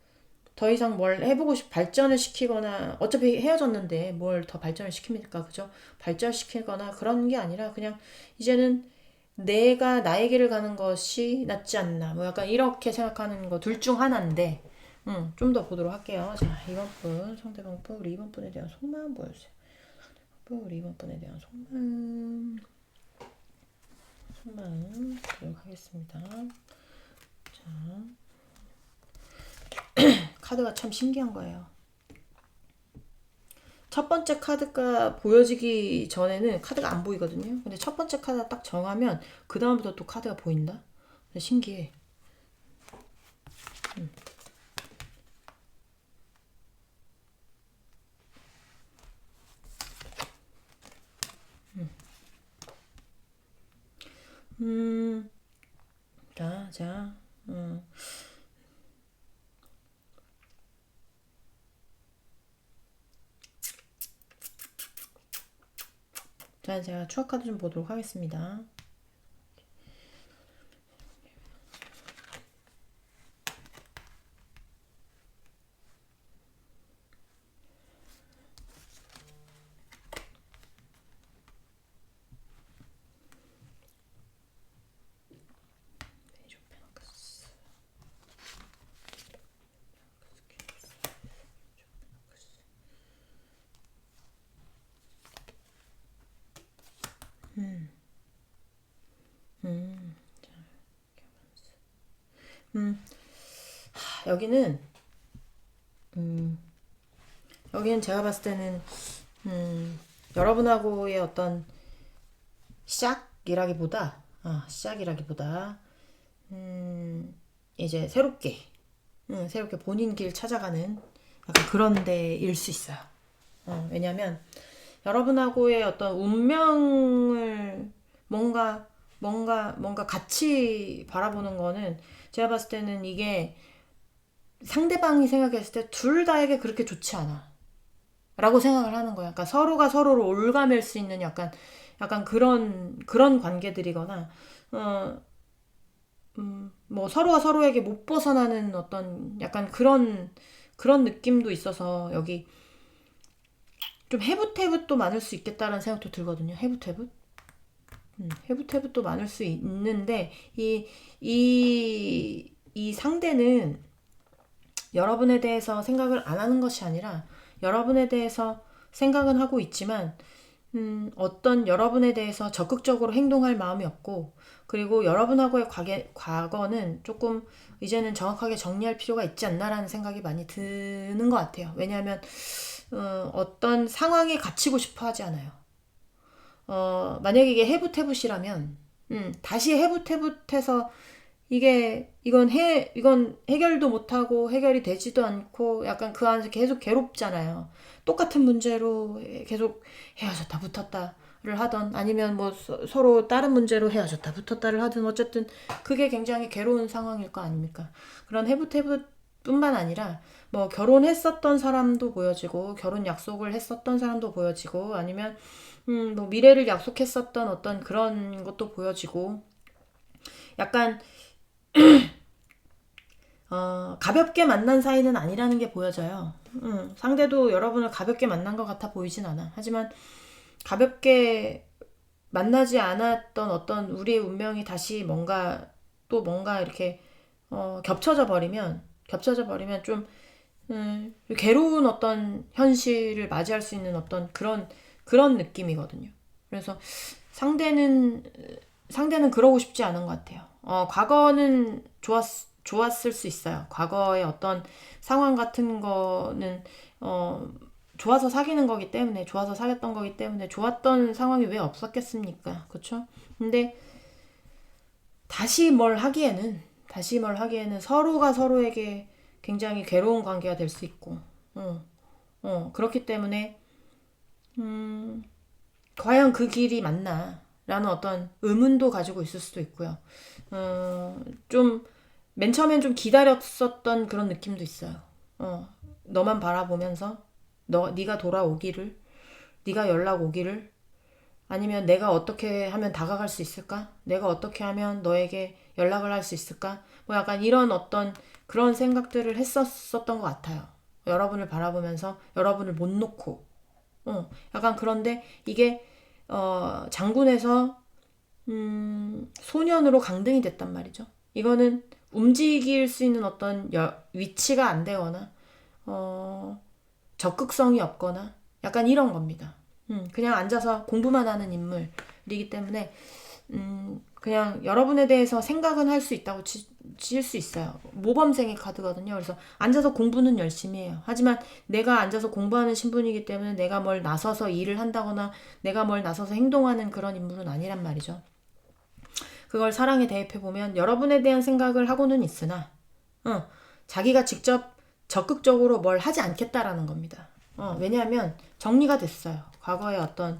더 이상 뭘 해보고 발전을 시키거나 어차피 헤어졌는데 뭘 더 발전을 시킵니까? 그죠? 발전시키거나 그런 게 아니라 그냥 이제는 내가 나의 길을 가는 것이 낫지 않나 뭐 약간 이렇게 생각하는 거 둘 중 하나인데 좀 더 보도록 할게요. 자, 2번 분 상대방 분 우리 2번 분에 대한 속마음 보여주세요. 우리 2번 분에 대한 속마음 보도록 하겠습니다. 자, 카드가 참 신기한 거예요. 첫 번째 카드가 보여지기 전에는 카드가 안 보이거든요. 근데 첫 번째 카드 딱 정하면 그 다음부터 또 카드가 보인다. 신기해. 음, 자, 자, 제가 추억 카드 좀 보도록 하겠습니다. 여기는 여기는 제가 봤을 때는 여러분하고의 어떤 시작이라기보다 이제 새롭게 본인 길 찾아가는 약간 그런 데일 수 있어요. 왜냐면 여러분하고의 어떤 운명을 뭔가 같이 바라보는 거는 제가 봤을 때는 이게 상대방이 생각했을 때 둘 다에게 그렇게 좋지 않아. 라고 생각을 하는 거야. 그러니까 서로가 서로를 올가맬 수 있는 약간 그런 관계들이거나, 어, 뭐 서로가 서로에게 못 벗어나는 어떤 약간 그런 느낌도 있어서 여기 좀 해붓해붓도 많을 수 있겠다라는 생각도 들거든요. 해붓해붓? 해붓해붓도 많을 수 있는데, 이 상대는 여러분에 대해서 생각을 안 하는 것이 아니라 여러분에 대해서 생각은 하고 있지만 어떤 여러분에 대해서 적극적으로 행동할 마음이 없고 그리고 여러분하고의 과거는 조금 이제는 정확하게 정리할 필요가 있지 않나라는 생각이 많이 드는 것 같아요. 왜냐하면 어떤 상황에 갇히고 싶어 하지 않아요. 만약에 이게 해붓해붓이라면 다시 해붓해붓해서 이건 해결도 못하고 해결이 되지도 않고 약간 그 안에서 계속 괴롭잖아요. 똑같은 문제로 계속 헤어졌다 붙었다를 하던 아니면 뭐 서로 다른 문제로 헤어졌다 붙었다를 하든 어쨌든 그게 굉장히 괴로운 상황일 거 아닙니까? 그런 해붓뿐만 아니라 뭐 결혼했었던 사람도 보여지고 결혼 약속을 했었던 사람도 보여지고 아니면 뭐 미래를 약속했었던 어떤 그런 것도 보여지고 약간 가볍게 만난 사이는 아니라는 게 보여져요. 상대도 여러분을 가볍게 만난 것 같아 보이진 않아. 하지만 가볍게 만나지 않았던 어떤 우리의 운명이 다시 뭔가 이렇게 겹쳐져 버리면 좀 괴로운 어떤 현실을 맞이할 수 있는 어떤 그런 느낌이거든요. 그래서 상대는 그러고 싶지 않은 것 같아요. 과거는 좋았을 수 있어요. 과거의 어떤 상황 같은 거는 좋아서 사귀는 거기 때문에 좋아서 사귀었던 거기 때문에 좋았던 상황이 왜 없었겠습니까? 그렇죠? 근데 다시 뭘 하기에는 서로가 서로에게 굉장히 괴로운 관계가 될 수 있고, 그렇기 때문에 과연 그 길이 맞나? 라는 어떤 의문도 가지고 있을 수도 있고요. 좀, 맨 처음엔 좀 기다렸었던 그런 느낌도 있어요. 너만 바라보면서, 네가 돌아오기를, 네가 연락 오기를, 아니면 내가 어떻게 하면 다가갈 수 있을까? 내가 어떻게 하면 너에게 연락을 할 수 있을까? 뭐 약간 이런 어떤 그런 생각들을 했었던 것 같아요. 여러분을 바라보면서 여러분을 못 놓고. 약간 그런데 이게 장군에서 소년으로 강등이 됐단 말이죠. 이거는 움직일 수 있는 어떤 위치가 안 되거나 적극성이 없거나 약간 이런 겁니다. 그냥 앉아서 공부만 하는 인물이기 때문에 그냥 여러분에 대해서 생각은 할 수 있다고 칠 수 있어요. 모범생의 카드거든요. 그래서 앉아서 공부는 열심히 해요. 하지만 내가 앉아서 공부하는 신분이기 때문에 내가 뭘 나서서 일을 한다거나 내가 뭘 나서서 행동하는 그런 인물은 아니란 말이죠. 그걸 사랑에 대입해 보면 여러분에 대한 생각을 하고는 있으나 자기가 직접 적극적으로 뭘 하지 않겠다라는 겁니다. 왜냐하면 정리가 됐어요. 과거의 어떤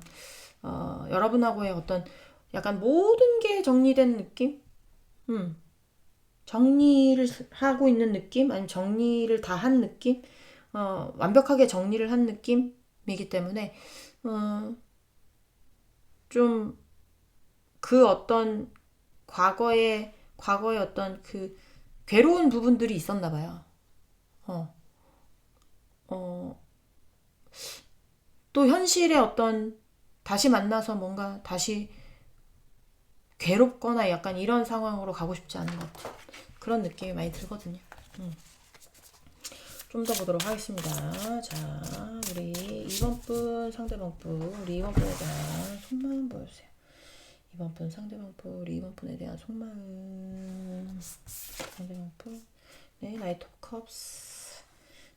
여러분하고의 어떤 약간 모든 게 정리된 느낌? 정리를 하고 있는 느낌? 아니면 정리를 다 한 느낌? 완벽하게 정리를 한 느낌이기 때문에 좀 그 어떤 과거의 어떤 그 괴로운 부분들이 있었나 봐요. 어, 어, 또 현실의 어떤 다시 만나서 뭔가 다시 괴롭거나 약간 이런 상황으로 가고 싶지 않은 것 같아요. 그런 느낌이 많이 들거든요. 좀 더 보도록 하겠습니다. 자, 우리 2번 분, 상대방 분, 우리 2번 분에 대한 속마음 보여주세요. 2번 분, 상대방 분, 우리 2번 분에 대한 속마음. 상대방 분, 네, 나이트 오브 컵스.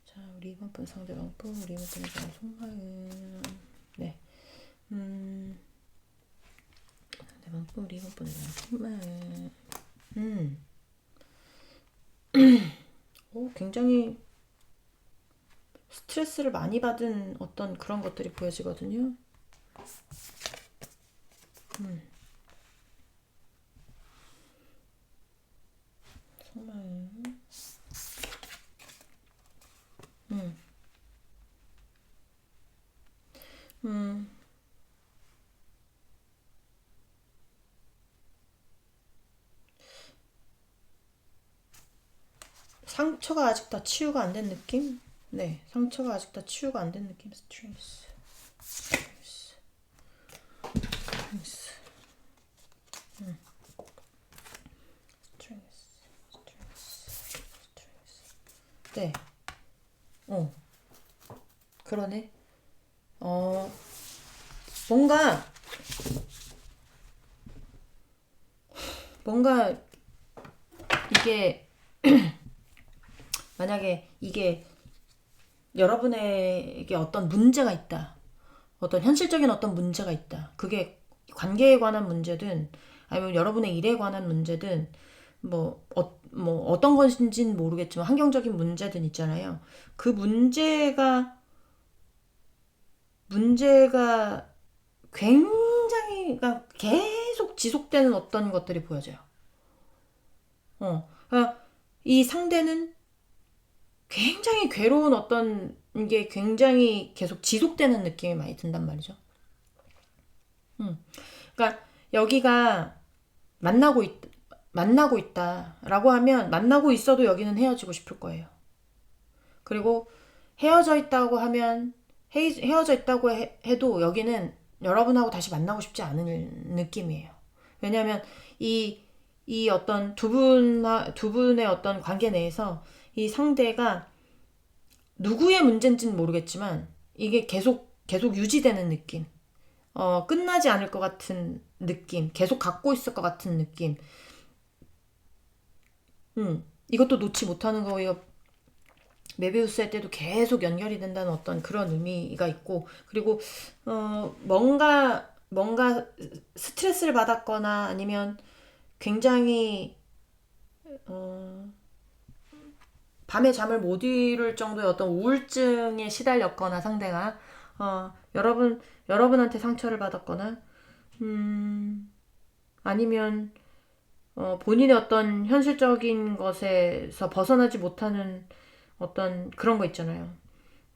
자, 우리 2번 분, 상대방 분, 우리 2번 분에 대한 속마음. 네. 상대방 분, 우리 2번 분에 대한 속마음. 굉장히 스트레스를 많이 받은 어떤 그런 것들이 보여지거든요. 정말. 음, 상처가 아직 다 치유가 안 된 느낌? 네, 상처가 아직 다 치유가 안 된 느낌. 스트레스. 네. 그러네. 뭔가 이게 만약에 이게 여러분에게 어떤 문제가 있다. 어떤 현실적인 어떤 문제가 있다. 그게 관계에 관한 문제든 아니면 여러분의 일에 관한 문제든 뭐 어떤 것인지는 모르겠지만 환경적인 문제든 있잖아요. 그 문제가 굉장히 그러니까 계속 지속되는 어떤 것들이 보여져요. 그러니까 이 상대는 굉장히 괴로운 어떤 게 굉장히 계속 지속되는 느낌이 많이 든단 말이죠. 그러니까 여기가 만나고 있, 만나고 있다라고 하면 만나고 있어도 여기는 헤어지고 싶을 거예요. 그리고 헤어져 있다고 하면 헤어져 있다고 해도 여기는 여러분하고 다시 만나고 싶지 않은 느낌이에요. 왜냐하면 이, 이 어떤 두 분의 어떤 관계 내에서 이 상대가 누구의 문제인지는 모르겠지만 이게 계속 유지되는 느낌. 끝나지 않을 것 같은 느낌. 계속 갖고 있을 것 같은 느낌. 이것도 놓지 못하는 거예요. 메비우스 할 때도 계속 연결이 된다는 어떤 그런 의미가 있고, 그리고 뭔가 스트레스를 받았거나 아니면 굉장히 밤에 잠을 못 이룰 정도의 어떤 우울증에 시달렸거나 상대가 여러분한테 상처를 받았거나 아니면 본인의 어떤 현실적인 것에서 벗어나지 못하는 어떤 그런 거 있잖아요.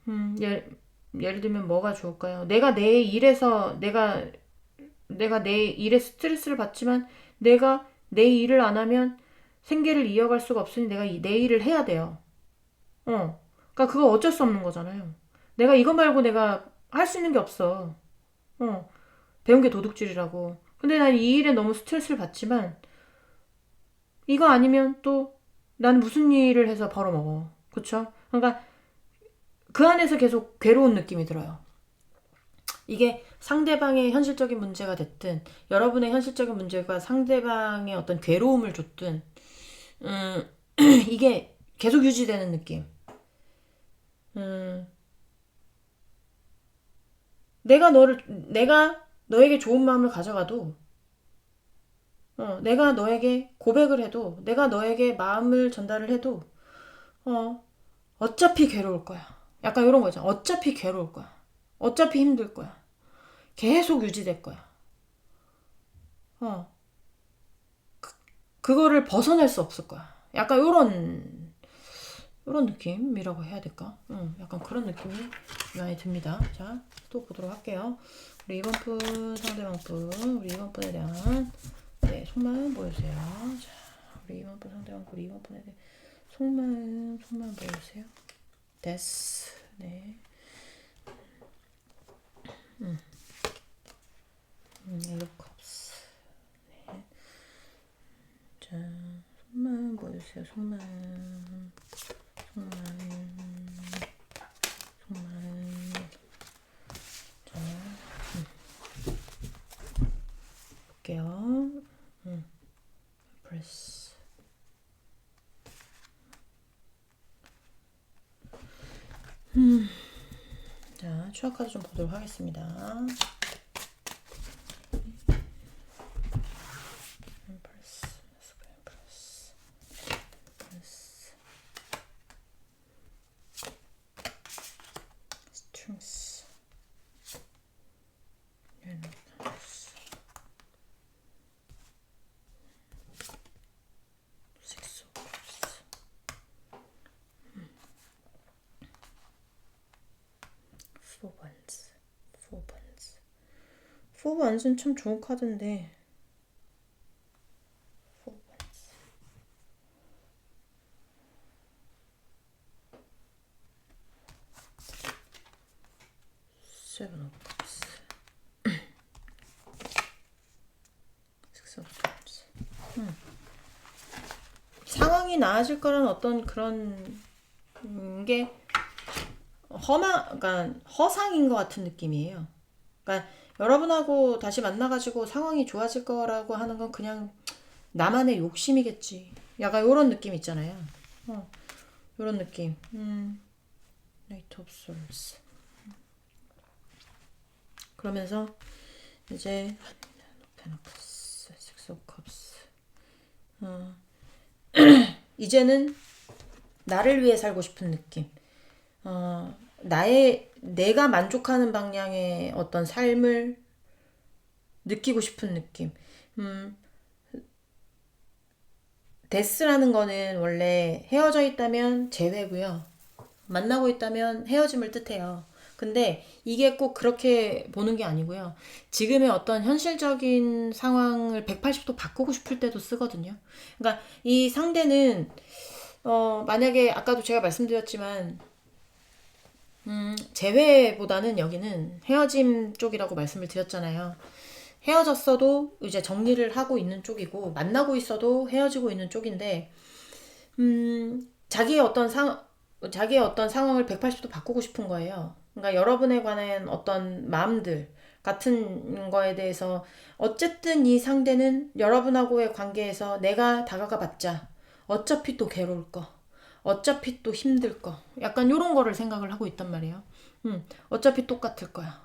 예를 들면 뭐가 좋을까요? 내가 내 일에 스트레스를 받지만 내가 내 일을 안 하면 생계를 이어갈 수가 없으니 내가 내 일을 해야 돼요. 그러니까 그거 어쩔 수 없는 거잖아요. 내가 이거 말고 내가 할 수 있는 게 없어. 어, 배운 게 도둑질이라고. 근데 난 이 일에 너무 스트레스를 받지만 이거 아니면 또 난 무슨 일을 해서 벌어먹어. 그쵸? 그러니까 그 안에서 계속 괴로운 느낌이 들어요. 이게 상대방의 현실적인 문제가 됐든 여러분의 현실적인 문제가 상대방의 어떤 괴로움을 줬든 이게 계속 유지되는 느낌. 음, 내가 너에게 좋은 마음을 가져가도 내가 너에게 고백을 해도 내가 너에게 마음을 전달을 해도 어, 어차피 괴로울 거야. 약간 이런 거 있잖아. 어차피 괴로울 거야. 어차피 힘들 거야. 계속 유지될 거야. 어, 그거를 벗어날 수 없을 거야. 약간 이런 느낌이라고 해야 될까? 약간 그런 느낌이 많이 듭니다. 자, 또 보도록 할게요. 우리 이번 분, 상대방 분, 우리 이번 분에 대한 속마음 보여주세요. 자, 우리 이번 분, 상대방 분, 이번 분에 대한 속마음 보여주세요. 데스, 네. 에어컵스. 네. 자, 속마음 보여주세요. 속마음. 자, 볼게요. 프레스. 자, 추억 카드 좀 보도록 하겠습니다. 스트링스. 식스 오브 컵스. 포번스. 포번스는 참 좋은 카드인데 포번스. 세븐 오브 컵스. 식스 오브 컵스. 상황이 나아질 거라는 어떤 그런 게 그러니까 허상인 것 같은 느낌이에요. 그러니까 여러분하고 다시 만나가지고 상황이 좋아질 거라고 하는 건 그냥 나만의 욕심이겠지. 약간 이런 느낌 있잖아요. 이런 느낌. Knight of Swords. 그러면서 이제 Pentacles, Six of Cups. 이제는 나를 위해 살고 싶은 느낌. 내가 만족하는 방향의 어떤 삶을 느끼고 싶은 느낌. 데스라는 거는 원래 헤어져 있다면 재회고요. 만나고 있다면 헤어짐을 뜻해요. 근데 이게 꼭 그렇게 보는 게 아니고요. 지금의 어떤 현실적인 상황을 180도 바꾸고 싶을 때도 쓰거든요. 그러니까 이 상대는 만약에 아까도 제가 말씀드렸지만 재회보다는 여기는 헤어짐 쪽이라고 말씀을 드렸잖아요. 헤어졌어도 이제 정리를 하고 있는 쪽이고 만나고 있어도 헤어지고 있는 쪽인데 자기의 어떤 상황을 180도 바꾸고 싶은 거예요. 그러니까 여러분에 관한 어떤 마음들 같은 거에 대해서 어쨌든 이 상대는 여러분하고의 관계에서 내가 다가가 봤자 어차피 또 괴로울 거. 어차피 또 힘들 거. 약간 요런 거를 생각을 하고 있단 말이에요. 어차피 똑같을 거야.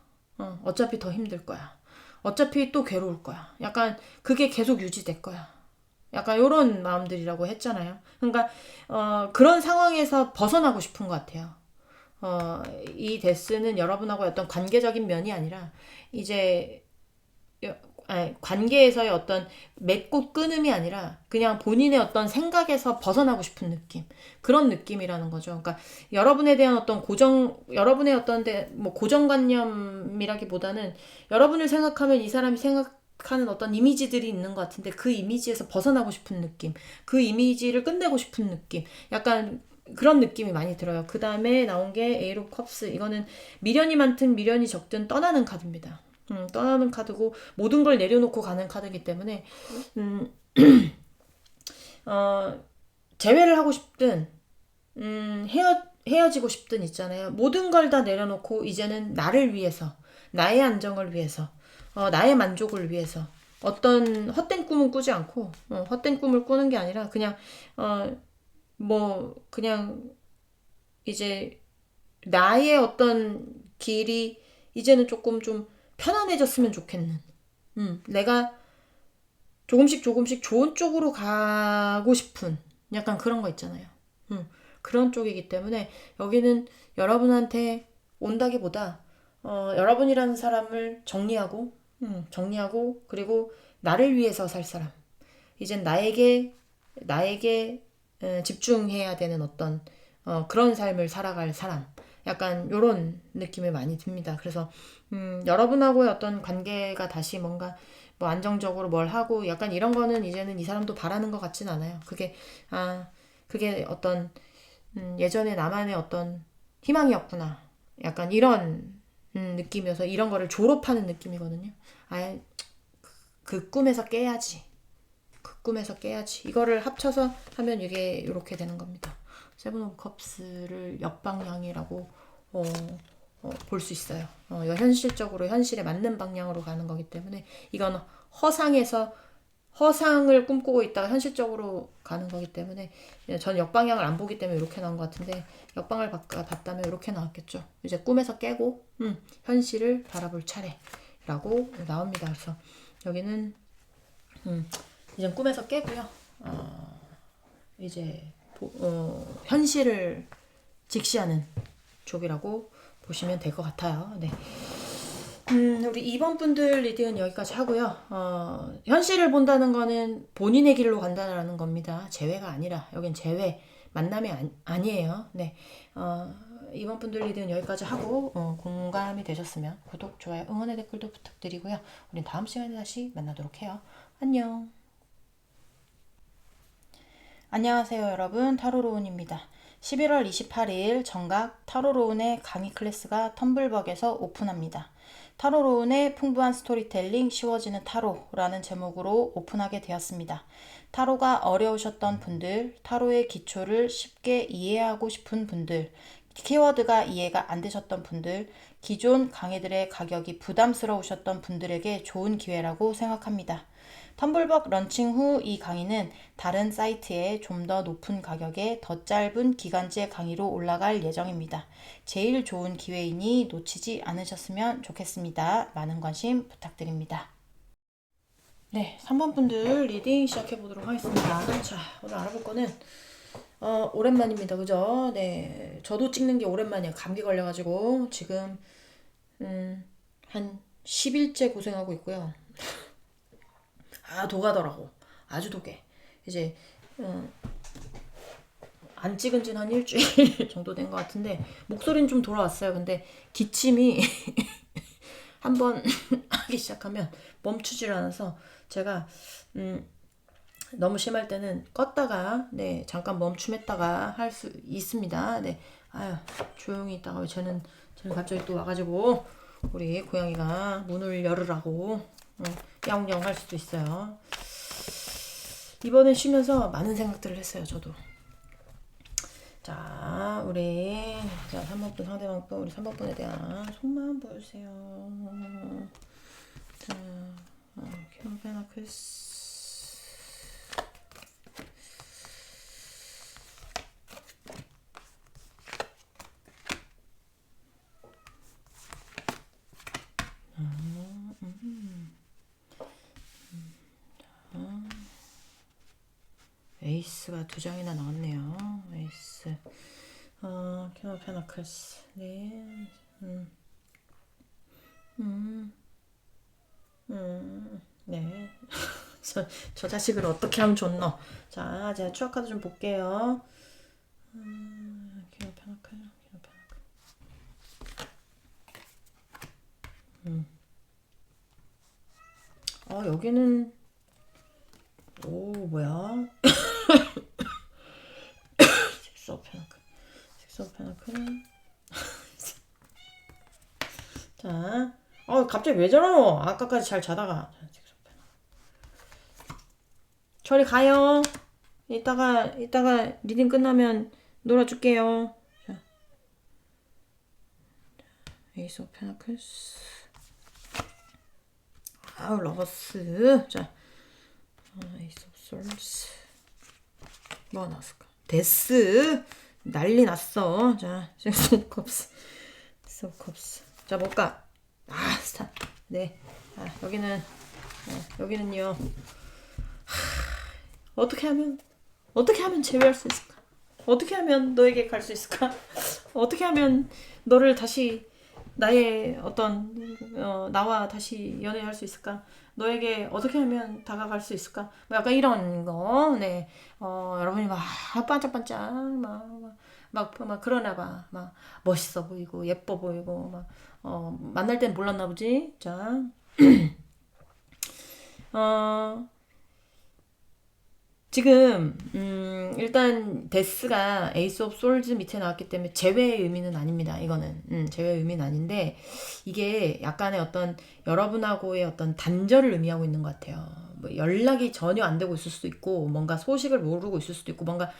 어차피 더 힘들 거야. 어차피 또 괴로울 거야. 약간 그게 계속 유지될 거야. 약간 요런 마음들이라고 했잖아요. 그러니까 그런 상황에서 벗어나고 싶은 것 같아요. 이 데스는 여러분하고 어떤 관계적인 면이 아니라 이제 관계에서의 어떤 맺고 끊음이 아니라 그냥 본인의 어떤 생각에서 벗어나고 싶은 느낌. 그런 느낌이라는 거죠. 그러니까 여러분에 대한 어떤 여러분의 어떤 뭐 고정관념이라기보다는 여러분을 생각하면 이 사람이 생각하는 어떤 이미지들이 있는 것 같은데 그 이미지에서 벗어나고 싶은 느낌. 그 이미지를 끝내고 싶은 느낌. 약간 그런 느낌이 많이 들어요. 그 다음에 나온 게 에이로 컵스. 이거는 미련이 많든 미련이 적든 떠나는 카드입니다. 떠나는 카드고 모든 걸 내려놓고 가는 카드이기 때문에 음, 어, 재회를 하고 싶든 헤어지고 싶든 있잖아요. 모든 걸 다 내려놓고 이제는 나를 위해서, 나의 안정을 위해서, 나의 만족을 위해서 어떤 헛된 꿈은 꾸지 않고 헛된 꿈을 꾸는 게 아니라 그냥 그냥 이제 나의 어떤 길이 이제는 조금 좀 편안해졌으면 좋겠는. 내가 조금씩 조금씩 좋은 쪽으로 가고 싶은 약간 그런 거 있잖아요. 그런 쪽이기 때문에 여기는 여러분한테 온다기보다 여러분이라는 사람을 정리하고 그리고 나를 위해서 살 사람. 이젠 나에게 집중해야 되는 어떤 그런 삶을 살아갈 사람. 약간 요런 느낌이 많이 듭니다. 그래서 여러분하고의 어떤 관계가 다시 뭔가 뭐 안정적으로 뭘 하고 약간 이런 거는 이제는 이 사람도 바라는 것 같진 않아요. 그게 어떤 예전에 나만의 어떤 희망이었구나. 약간 이런 느낌이어서 이런 거를 졸업하는 느낌이거든요. 아, 그 꿈에서 깨야지. 그 꿈에서 깨야지. 이거를 합쳐서 하면 이게 이렇게 되는 겁니다. 세븐 오브 컵스를 역방향이라고 볼 수 있어요. 현실적으로 현실에 맞는 방향으로 가는 거기 때문에 이건 허상을 꿈꾸고 있다가 현실적으로 가는 거기 때문에 전 역방향을 안 보기 때문에 이렇게 나온 것 같은데 역방을 봤다면 이렇게 나왔겠죠. 이제 꿈에서 깨고 현실을 바라볼 차례라고 나옵니다. 그래서 여기는 이제 꿈에서 깨고요. 이제 현실을 직시하는 쪽이라고 보시면 될 것 같아요. 네. 우리 2번 분들 리딩은 여기까지 하고요. 현실을 본다는 거는 본인의 길로 간다는 겁니다. 재회가 아니라 여긴 재회 만남이 아니에요. 네. 2번 분들 리딩은 여기까지 하고 공감이 되셨으면 구독, 좋아요, 응원의 댓글도 부탁드리고요. 우린 다음 시간에 다시 만나도록 해요. 안녕. 안녕하세요 여러분, 타로로운입니다. 11월 28일 정각 타로로운의 강의 클래스가 텀블벅에서 오픈합니다. 타로로운의 풍부한 스토리텔링 쉬워지는 타로라는 제목으로 오픈하게 되었습니다. 타로가 어려우셨던 분들, 타로의 기초를 쉽게 이해하고 싶은 분들, 키워드가 이해가 안 되셨던 분들, 기존 강의들의 가격이 부담스러우셨던 분들에게 좋은 기회라고 생각합니다. 텀블벅 런칭 후 이 강의는 다른 사이트에 좀 더 높은 가격에 더 짧은 기간제 강의로 올라갈 예정입니다. 제일 좋은 기회이니 놓치지 않으셨으면 좋겠습니다. 많은 관심 부탁드립니다. 네, 3번 분들 리딩 시작해 보도록 하겠습니다. 자, 오늘 알아볼 거는 오랜만입니다. 그죠? 네, 저도 찍는 게 오랜만이에요. 감기 걸려가지고 지금 한 10일째 고생하고 있고요. 독하더라고. 아주 독해. 이제 안 찍은 지는 한 일주일 정도 된 것 같은데 목소리는 좀 돌아왔어요. 근데 기침이 한번 하기 시작하면 멈추질 않아서 제가 너무 심할 때는 껐다가 네 잠깐 멈춤했다가 할 수 있습니다. 네, 아유 조용히 있다가 쟤는 갑자기 또 와가지고 우리 고양이가 문을 열으라고 야옹야옹 할 수도 있어요. 이번에 쉬면서 많은 생각들을 했어요. 저도. 자, 우리 3번분 상대방분 우리 3번분에 대한 속마음 보여주세요. 자, 페나클스 에이스가 2장이나 나왔네요. 에이스 king of pentacles 네 네. 저 자식을 어떻게 하면 좋노? 자, 제가 추억 카드 좀 볼게요. king of pentacles, king of pentacles. 여기는 뭐야? six of pentacles, six of pentacles. 자, 갑자기 왜 저러노? 아까까지 잘 자다가. 저리 가요. 이따가 리딩 끝나면 놀아줄게요. 자, 에이스 오브 페나클스. 러버스. 자, 에이스 오브 솔스. 뭐가 나왔을까? 데스. 난리 났어. 자, 식스 오브 컵스. 식스 오브 컵스. 자, 뭘까? 스타. 네. 여기는요. 어떻게 하면 제외할 수 있을까? 어떻게 하면 너에게 갈 수 있을까? 어떻게 하면 너를 다시 나의 나와 다시 연애할 수 있을까? 너에게 어떻게 하면 다가갈 수 있을까? 뭐 약간 이런 거, 네. 여러분이 막 반짝반짝 막 그러나 봐. 막 멋있어 보이고 예뻐 보이고 막 만날 땐 몰랐나 보지. 자, 지금 일단 데스가 에이스 오브 솔즈 밑에 나왔기 때문에 제외의 의미는 아닙니다. 이거는 제외의 의미는 아닌데 이게 약간의 어떤 여러분하고의 어떤 단절을 의미하고 있는 것 같아요. 뭐 연락이 전혀 안 되고 있을 수도 있고 뭔가 소식을 모르고 있을 수도 있고 뭔가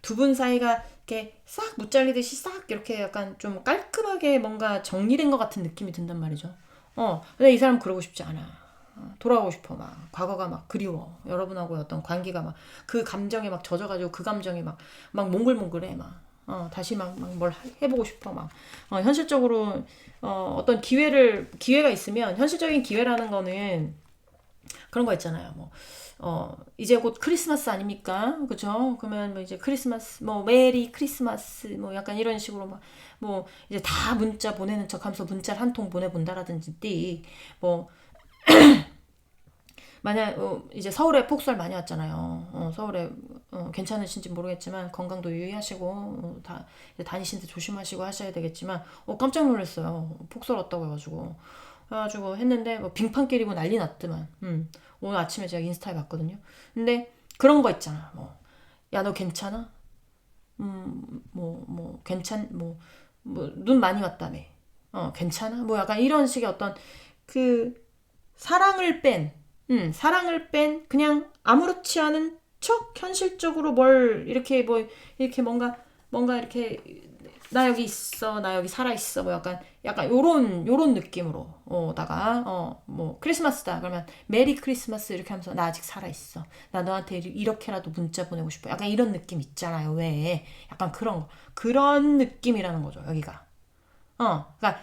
두 분 사이가 이렇게 싹 무잘리듯이 싹 이렇게 약간 좀 깔끔하게 뭔가 정리된 것 같은 느낌이 든단 말이죠. 근데 이 사람 그러고 싶지 않아. 돌아오고 싶어. 막 과거가 막 그리워. 여러분하고의 어떤 관계가 막 그 감정에 막 젖어가지고 그 감정이 막 몽글몽글해. 막 다시 막 뭘 해보고 싶어. 막 현실적으로 어떤 기회가 있으면 현실적인 기회라는 거는 그런 거 있잖아요. 뭐 이제 곧 크리스마스 아닙니까? 그죠? 그러면 뭐 이제 크리스마스 뭐 메리 크리스마스 뭐 약간 이런 식으로 뭐 이제 다 문자 보내는 척하면서 문자를 한 통 보내본다라든지 뭐 만약 이제 서울에 폭설 많이 왔잖아요. 서울에 괜찮으신지 모르겠지만 건강도 유의하시고 다 이제 다니시는데 조심하시고 하셔야 되겠지만 깜짝 놀랐어요. 폭설 왔다고 해가지고 했는데 뭐 빙판길이고 난리 났더만. 오늘 아침에 제가 인스타에 봤거든요. 근데 그런 거 있잖아. 야 너 괜찮아? 눈 많이 왔다며. 괜찮아? 뭐 약간 이런 식의 어떤 그 사랑을 뺀 그냥 아무렇지 않은 척 현실적으로 뭘 이렇게 이렇게 뭔가 이렇게 나 여기 있어, 나 여기 살아 있어, 뭐 약간 요런 느낌으로다가 뭐 크리스마스다 그러면 메리 크리스마스 이렇게 하면서 나 아직 살아 있어, 나 너한테 이렇게라도 문자 보내고 싶어, 약간 이런 느낌 있잖아요. 왜 약간 그런 느낌이라는 거죠 여기가. 그러니까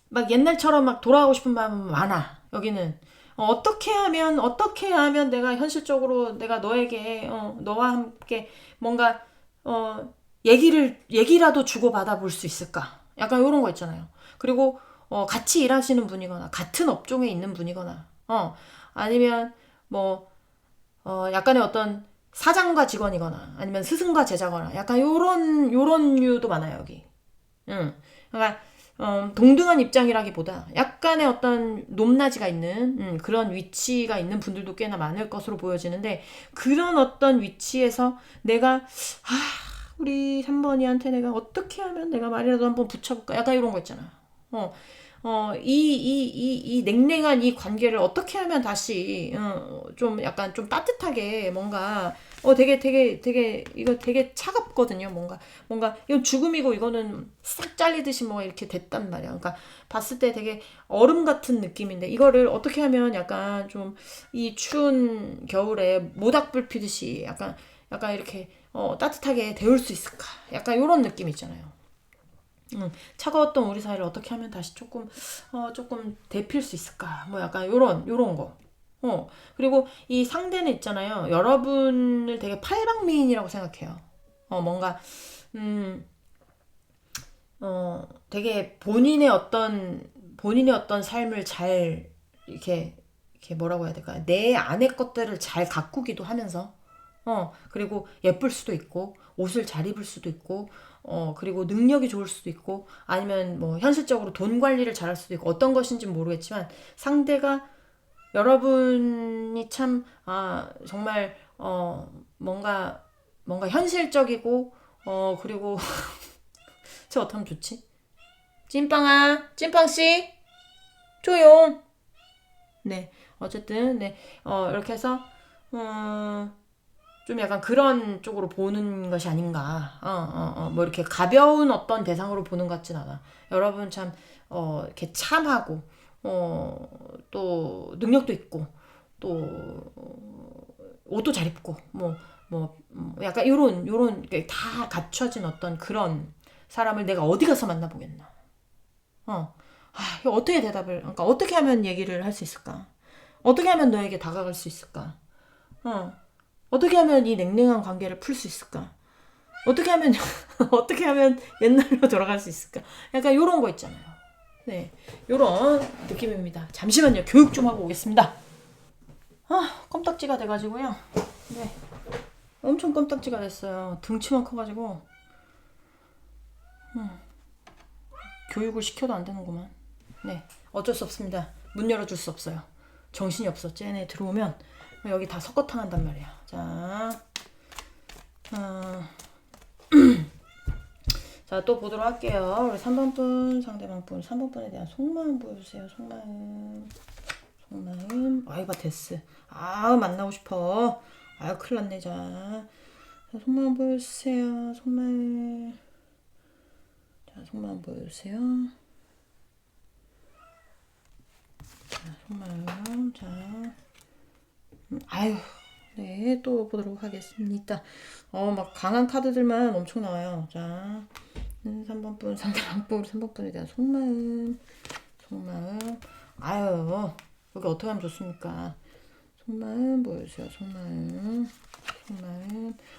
막 옛날처럼 막 돌아가고 싶은 마음은 많아. 여기는 어떻게 하면 내가 현실적으로 내가 너에게, 너와 함께 뭔가, 얘기라도 주고받아 볼 수 있을까? 약간 이런 거 있잖아요. 그리고, 같이 일하시는 분이거나, 같은 업종에 있는 분이거나, 아니면, 뭐, 약간의 어떤 사장과 직원이거나, 아니면 스승과 제자거나, 약간 요런 류도 많아요, 여기. 응. 그러니까 동등한 입장이라기보다 약간의 어떤 높낮이가 있는 그런 위치가 있는 분들도 꽤나 많을 것으로 보여지는데 그런 어떤 위치에서 내가 우리 3번이한테 내가 어떻게 하면 내가 말이라도 한번 붙여볼까 약간 이런 거 있잖아. 이 냉랭한 이 관계를 어떻게 하면 다시, 좀 약간 좀 따뜻하게 뭔가, 이거 되게 차갑거든요. 이건 죽음이고 이거는 싹 잘리듯이 뭐 이렇게 됐단 말이야. 그러니까 봤을 때 되게 얼음 같은 느낌인데 이거를 어떻게 하면 약간 좀 이 추운 겨울에 모닥불 피듯이 약간 이렇게, 따뜻하게 데울 수 있을까? 약간 이런 느낌 있잖아요. 차가웠던 우리 사이를 어떻게 하면 다시 조금 데필 수 있을까? 뭐 약간 요런 거. 그리고 이 상대는 있잖아요. 여러분을 되게 팔방미인이라고 생각해요. 뭔가, 음, 되게 본인의 어떤 삶을 잘, 이렇게 뭐라고 해야 될까? 내 안의 것들을 잘 가꾸기도 하면서, 그리고 예쁠 수도 있고, 옷을 잘 입을 수도 있고, 그리고 능력이 좋을 수도 있고, 아니면 뭐 현실적으로 돈 관리를 잘할 수도 있고, 어떤 것인지 모르겠지만, 상대가 여러분이 참, 정말, 뭔가 현실적이고, 그리고, 저 어떡하면 좋지? 찐빵씨, 조용! 네, 어쨌든, 네, 이렇게 해서, 좀 약간 그런 쪽으로 보는 것이 아닌가. 뭐 이렇게 가벼운 어떤 대상으로 보는 것 같진 않아. 여러분 참, 이렇게 참하고, 또 능력도 있고, 또 옷도 잘 입고, 약간 요런 다 갖춰진 어떤 그런 사람을 내가 어디 가서 만나보겠나. 이거 그러니까 어떻게 하면 얘기를 할 수 있을까? 어떻게 하면 너에게 다가갈 수 있을까? 어, 어떻게 하면 이 냉랭한 관계를 풀 수 있을까? 어떻게 하면 어떻게 하면 옛날로 돌아갈 수 있을까? 약간 요런 거 있잖아요. 네, 요런 느낌입니다. 잠시만요. 교육 좀 하고 오겠습니다. 껌딱지가 돼가지고요. 네, 엄청 껌딱지가 됐어요. 등치만 커가지고 교육을 시켜도 안 되는구만. 네, 어쩔 수 없습니다. 문 열어줄 수 없어요. 정신이 없어. 쟤네 들어오면 여기 다 석거탕 한단 말이야. 자, 자, 또 보도록 할게요. 우리 3번 분, 상대방 분, 3번 분에 대한 속마음 보여주세요. 속마음. 아이고, 데스. 만나고 싶어. 큰일 났네, 자. 속마음 보여주세요. 속마음. 자, 속마음 보여주세요. 자, 속마음. 자. 아유. 네, 또 보도록 하겠습니다. 막 강한 카드들만 엄청 나와요. 자, 3번 분, 상대방 분, 3번 분에 대한 속마음. 아유, 여기 어떻게 하면 좋습니까? 속마음 보여주세요. 속마음.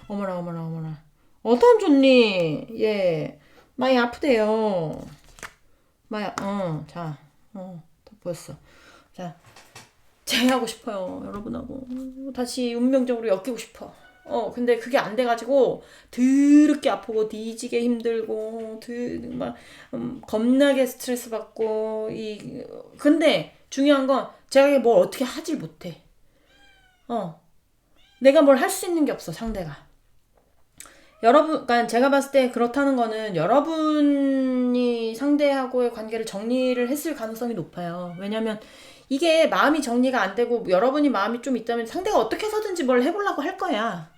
어머나. 어떻게 하면 좋니? 예, 많이 아프대요. 자, 다 보였어. 자, 제외하고 싶어요. 여러분하고. 다시 운명적으로 엮이고 싶어. 근데 그게 안 돼가지고, 드럽게 아프고, 뒤지게 힘들고, 겁나게 스트레스 받고, 근데 중요한 건, 제가 뭘 어떻게 하질 못해. 내가 뭘 할 수 있는 게 없어, 상대가. 그러니까 제가 봤을 때 그렇다는 거는 여러분이 상대하고의 관계를 정리를 했을 가능성이 높아요. 왜냐면 이게 마음이 정리가 안 되고 여러분이 마음이 좀 있다면 상대가 어떻게 해서든지 뭘 해보려고 할 거야.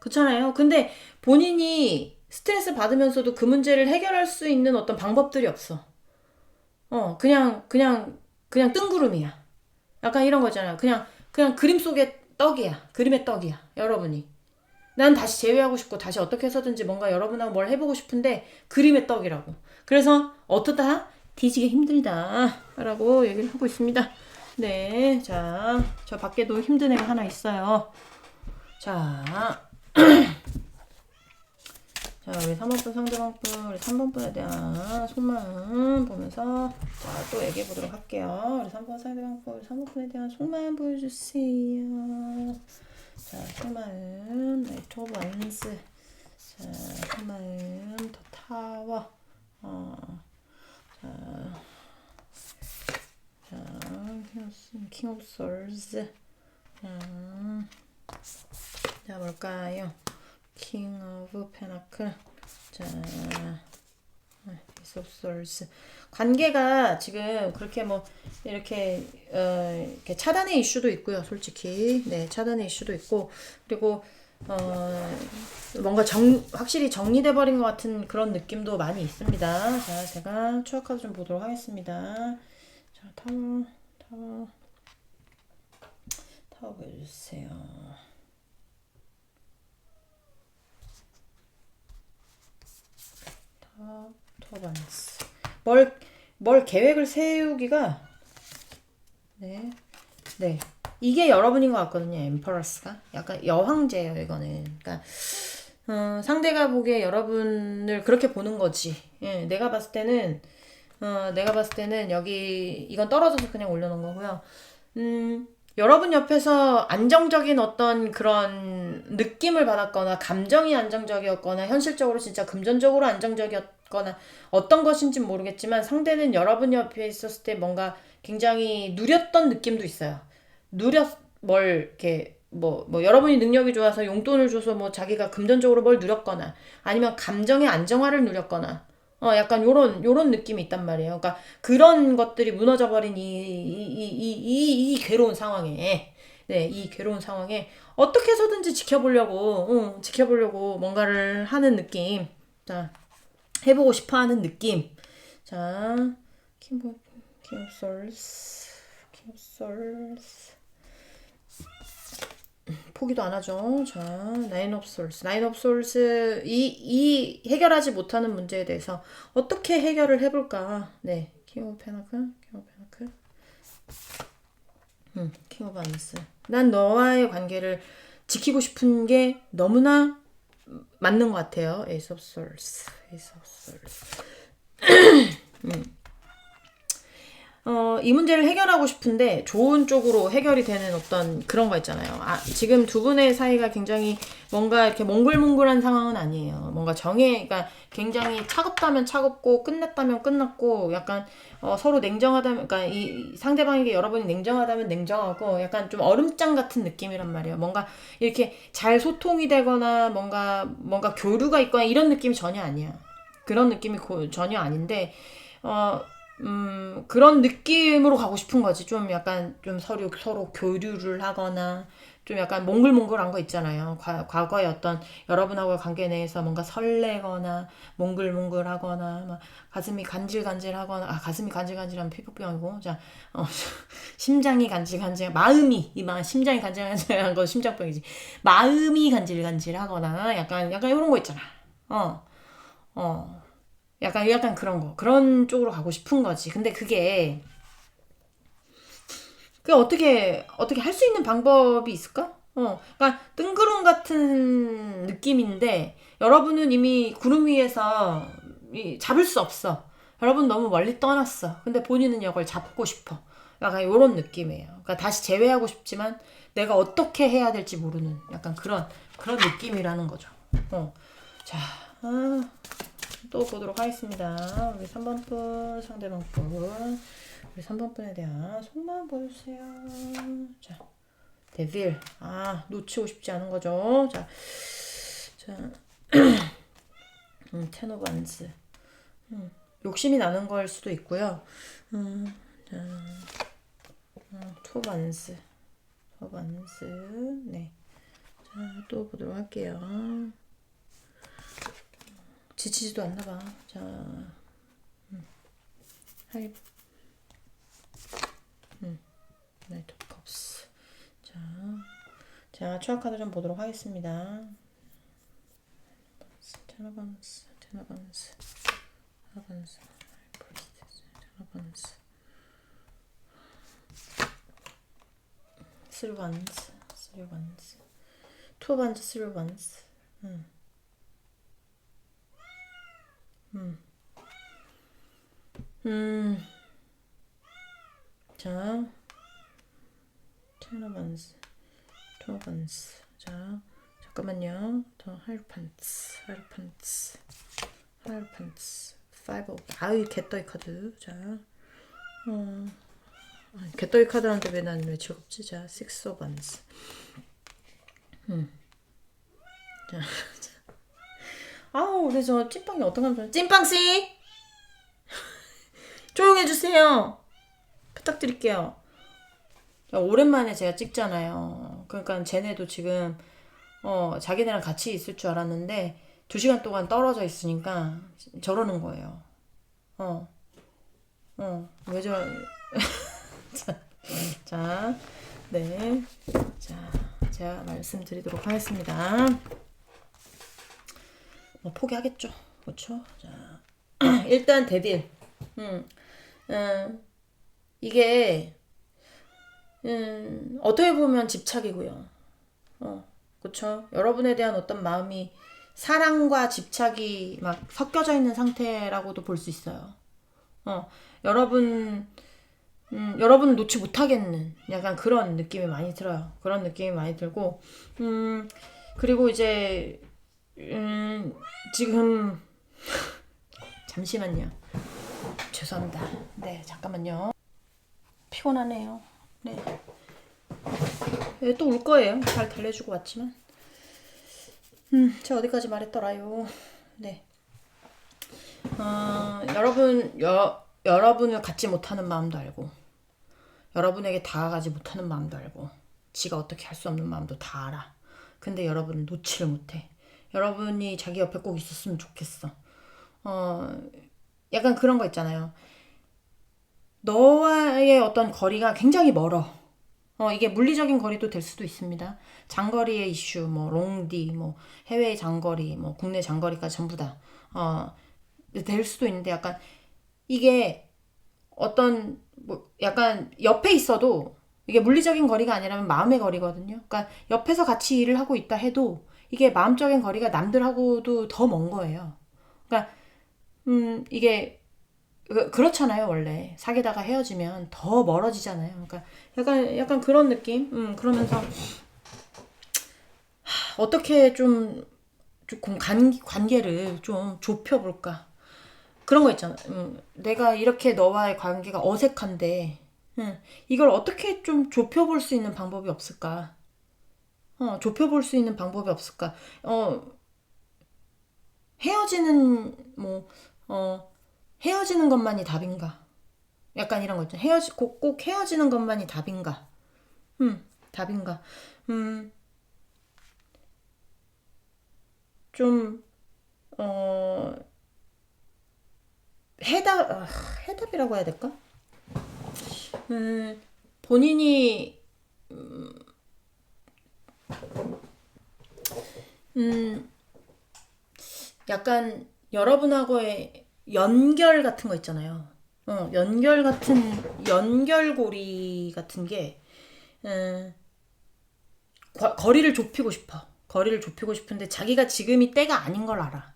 그렇잖아요. 근데 본인이 스트레스 받으면서도 그 문제를 해결할 수 있는 어떤 방법들이 없어. 그냥 뜬구름이야. 약간 이런 거잖아요. 그냥 그림 속의 떡이야. 그림의 떡이야. 여러분이. 난 다시 제외하고 싶고 다시 어떻게 해서든지 뭔가 여러분하고 뭘 해보고 싶은데 그림의 떡이라고. 그래서 어떠다? 뒤지게 힘들다 라고 얘기를 하고 있습니다. 네, 자, 저 밖에도 힘든 애가 하나 있어요. 자, 자, 우리 3번분 상대방분, 우리 3번분에 대한 속마음 보면서 자, 또 얘기해 보도록 할게요. 우리 3번 상대방분, 우리 3번분에 대한 속마음 보여주세요. 자, 속마음, 네, 토반스. 자, 속마음, 더 타워. 자, 킹 오브 솔즈. 자, 뭘까요? 킹 오브 페나클. 자, 에이스 오브 솔즈. 관계가 지금 그렇게 뭐 이렇게 이렇게 차단의 이슈도 있고요, 솔직히. 네, 차단의 이슈도 있고, 그리고 뭔가 확실히 정리돼 버린 것 같은 그런 느낌도 많이 있습니다. 자, 제가 추억 카드 좀 보도록 하겠습니다. 자, 타워 보여주세요. 터반스. 뭘 계획을 세우기가, 네, 네. 이게 여러분인 것 같거든요. 엠퍼러스가 약간 여황제예요, 이거는. 그러니까 상대가 보기에 여러분을 그렇게 보는 거지. 예, 내가 봤을 때는 여기 이건 떨어져서 그냥 올려놓은 거고요. 여러분 옆에서 안정적인 어떤 그런 느낌을 받았거나 감정이 안정적이었거나 현실적으로 진짜 금전적으로 안정적이었거나 어떤 것인지 모르겠지만 상대는 여러분 옆에 있었을 때 뭔가 굉장히 누렸던 느낌도 있어요. 이렇게 여러분이 능력이 좋아서 용돈을 줘서 뭐 자기가 금전적으로 뭘 누렸거나 아니면 감정의 안정화를 누렸거나 약간 요런 느낌이 있단 말이에요. 그러니까 그런 것들이 무너져버린 이 괴로운 상황에, 네, 이 괴로운 상황에 어떻게 해서든지 지켜보려고 뭔가를 하는 느낌. 자, 해보고 싶어 하는 느낌. 자, 킹 오브 솔스. 포기도 안 하죠. 자, 나인 오브 솔스. 이 해결하지 못하는 문제에 대해서 어떻게 해결을 해볼까? 네, 킹 오브 페나클. 킹 오브 아이스. 난 너와의 관계를 지키고 싶은 게 너무나 맞는 것 같아요. 에이스 오브 솔스. 이 문제를 해결하고 싶은데 좋은 쪽으로 해결이 되는 어떤 그런 거 있잖아요. 지금 두 분의 사이가 굉장히 뭔가 이렇게 몽글몽글한 상황은 아니에요. 뭔가 그러니까 굉장히 차갑다면 차갑고 끝났다면 끝났고 약간 서로 냉정하다면, 그러니까 이 상대방에게 여러분이 냉정하다면 냉정하고 약간 좀 얼음장 같은 느낌이란 말이에요. 뭔가 이렇게 잘 소통이 되거나 뭔가 교류가 있거나 이런 느낌이 전혀 아니야. 그런 느낌이 전혀 아닌데, 그런 느낌으로 가고 싶은 거지. 좀 약간 좀 서로 교류를 하거나 좀 약간 몽글몽글한 거 있잖아요. 과거의 어떤 여러분하고의 관계 내에서 뭔가 설레거나 몽글몽글하거나 막 가슴이 간질간질하거나, 가슴이 간질간질하면 피부병이고, 자, 심장이 간질간질, 심장이 간질간질한 거 심장병이지. 마음이 간질간질하거나 약간 이런 거 있잖아. 어. 어. 약간 그런 쪽으로 가고 싶은 거지. 근데 그게 어떻게 할 수 있는 방법이 있을까? 그러니까 뜬구름 같은 느낌인데 여러분은 이미 구름 위에서 잡을 수 없어. 여러분 너무 멀리 떠났어. 근데 본인은 이걸 잡고 싶어. 약간 이런 느낌이에요. 그러니까 다시 재회하고 싶지만 내가 어떻게 해야 될지 모르는 약간 그런 느낌이라는 거죠. 자, 또 보도록 하겠습니다. 우리 3번 분, 상대방 분. 우리 3번 분에 대한 속마음 보여주세요. 자, 데빌. 놓치고 싶지 않은 거죠. 자, 텐 오브 완즈. 욕심이 나는 걸 수도 있고요. 투 완즈. 네. 자, 또 보도록 할게요. 지치지도 않나 봐. 자, 하이브. 나이트 오브 컵스. 자, 추억 카드 좀 보도록 하겠습니다. 테너번스. three ones, two ones, three ones. 자, ten ones, two ones. 자, 잠깐만요. 더 하이로판츠, five of. 아유, 개떠이 카드. 자, 개떠이 카드한테 왜 난 왜 즐겁지? 자, six of wands. 자, 아우, 우리 저 찐빵이 어떡하면 좋아. 찐빵씨! 조용해주세요. 부탁드릴게요. 오랜만에 제가 찍잖아요. 그러니까 쟤네도 지금 자기네랑 같이 있을 줄 알았는데 2시간 동안 떨어져 있으니까 저러는 거예요. 왜 저러... 자, 네. 자, 제가 말씀드리도록 하겠습니다. 뭐 포기하겠죠. 그렇죠? 자, 일단 데빌. 이게 어떻게 보면 집착이고요. 그렇죠? 여러분에 대한 어떤 마음이 사랑과 집착이 막 섞여져 있는 상태라고도 볼 수 있어요. 여러분을 놓지 못하겠는 약간 그런 느낌이 많이 들어요. 그런 느낌이 많이 들고, 그리고 이제, 지금, 잠시만요. 죄송합니다. 네, 잠깐만요. 피곤하네요. 네. 또 울 거예요. 잘 달래주고 왔지만. 제가 어디까지 말했더라요. 네. 여러분을 갖지 못하는 마음도 알고, 여러분에게 다가가지 못하는 마음도 알고, 지가 어떻게 할 수 없는 마음도 다 알아. 근데 여러분을 놓지를 못해. 여러분이 자기 옆에 꼭 있었으면 좋겠어. 약간 그런 거 있잖아요. 너와의 어떤 거리가 굉장히 멀어. 이게 물리적인 거리도 될 수도 있습니다. 장거리의 이슈, 뭐 롱디, 뭐 해외 장거리, 뭐 국내 장거리까지 전부 다 될 수도 있는데 약간 이게 어떤 뭐 약간 옆에 있어도 이게 물리적인 거리가 아니라면 마음의 거리거든요. 그러니까 옆에서 같이 일을 하고 있다 해도 이게 마음적인 거리가 남들하고도 더 먼 거예요. 그러니까 이게 그렇잖아요. 원래 사귀다가 헤어지면 더 멀어지잖아요. 그러니까 약간 그런 느낌. 그러면서 어떻게 좀 관계를 좀 좁혀볼까. 그런 거 있잖아. 내가 이렇게 너와의 관계가 어색한데, 이걸 어떻게 좀 좁혀볼 수 있는 방법이 없을까? 좁혀볼 수 있는 방법이 없을까? 헤어지는, 뭐, 헤어지는 것만이 답인가? 약간 이런 거 있잖아. 꼭 헤어지는 것만이 답인가? 답인가? 좀, 어, 해답이라고 해야 될까? 본인이, 음, 약간 여러분하고의 연결 같은 거 있잖아요. 연결고리 같은 게, 거리를 좁히고 싶어. 거리를 좁히고 싶은데 자기가 지금이 때가 아닌 걸 알아.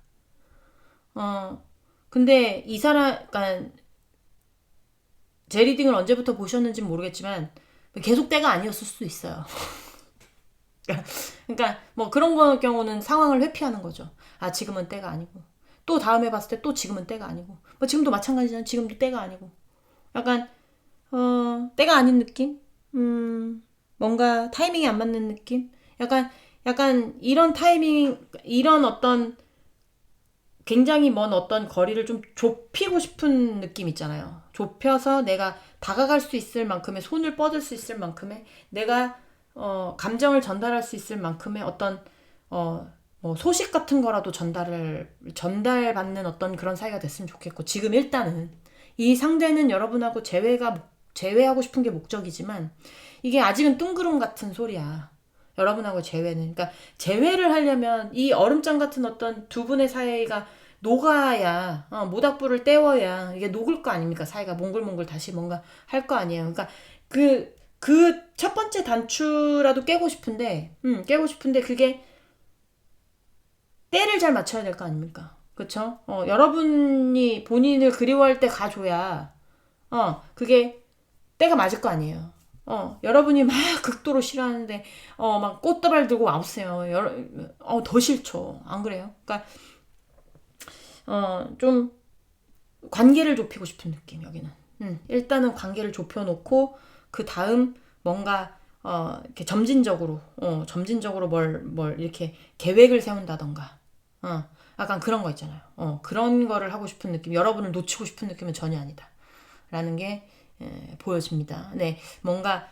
근데 이 사람, 그러니까 제 리딩을 언제부터 보셨는지 모르겠지만 계속 때가 아니었을 수도 있어요. 그러니까 뭐 그런 경우는 상황을 회피하는 거죠. 아, 지금은 때가 아니고. 또 다음에 봤을 때 또 지금은 때가 아니고. 뭐 지금도 마찬가지잖아. 지금도 때가 아니고. 약간 때가 아닌 느낌? 뭔가 타이밍이 안 맞는 느낌? 약간 이런 타이밍, 이런 어떤 굉장히 먼 어떤 거리를 좀 좁히고 싶은 느낌 있잖아요. 좁혀서 내가 다가갈 수 있을 만큼의 손을 뻗을 수 있을 만큼의 내가 감정을 전달할 수 있을 만큼의 어떤 뭐 소식 같은 거라도 전달받는 어떤 그런 사이가 됐으면 좋겠고 지금 일단은 이 상대는 여러분하고 제외하고 싶은 게 목적이지만 이게 아직은 뚱그름 같은 소리야. 여러분하고 제외는. 그러니까 제외를 하려면 이 얼음장 같은 어떤 두 분의 사이가 녹아야, 모닥불을 떼워야 이게 녹을 거 아닙니까? 사이가 몽글몽글 다시 뭔가 할 거 아니에요. 그러니까 그 첫 번째 단추라도 깨고 싶은데 그게 때를 잘 맞춰야 될 거 아닙니까? 그쵸? 여러분이 본인을 그리워할 때 가줘야, 그게 때가 맞을 거 아니에요. 여러분이 막 극도로 싫어하는데, 막 꽃다발 들고 와보세요. 더 싫죠. 안 그래요? 그러니까, 좀 관계를 좁히고 싶은 느낌, 여기는. 일단은 관계를 좁혀놓고, 그 다음 뭔가, 이렇게 점진적으로 뭘, 이렇게 계획을 세운다던가, 약간 그런 거 있잖아요. 그런 거를 하고 싶은 느낌, 여러분을 놓치고 싶은 느낌은 전혀 아니다. 라는 게 보여집니다. 네, 뭔가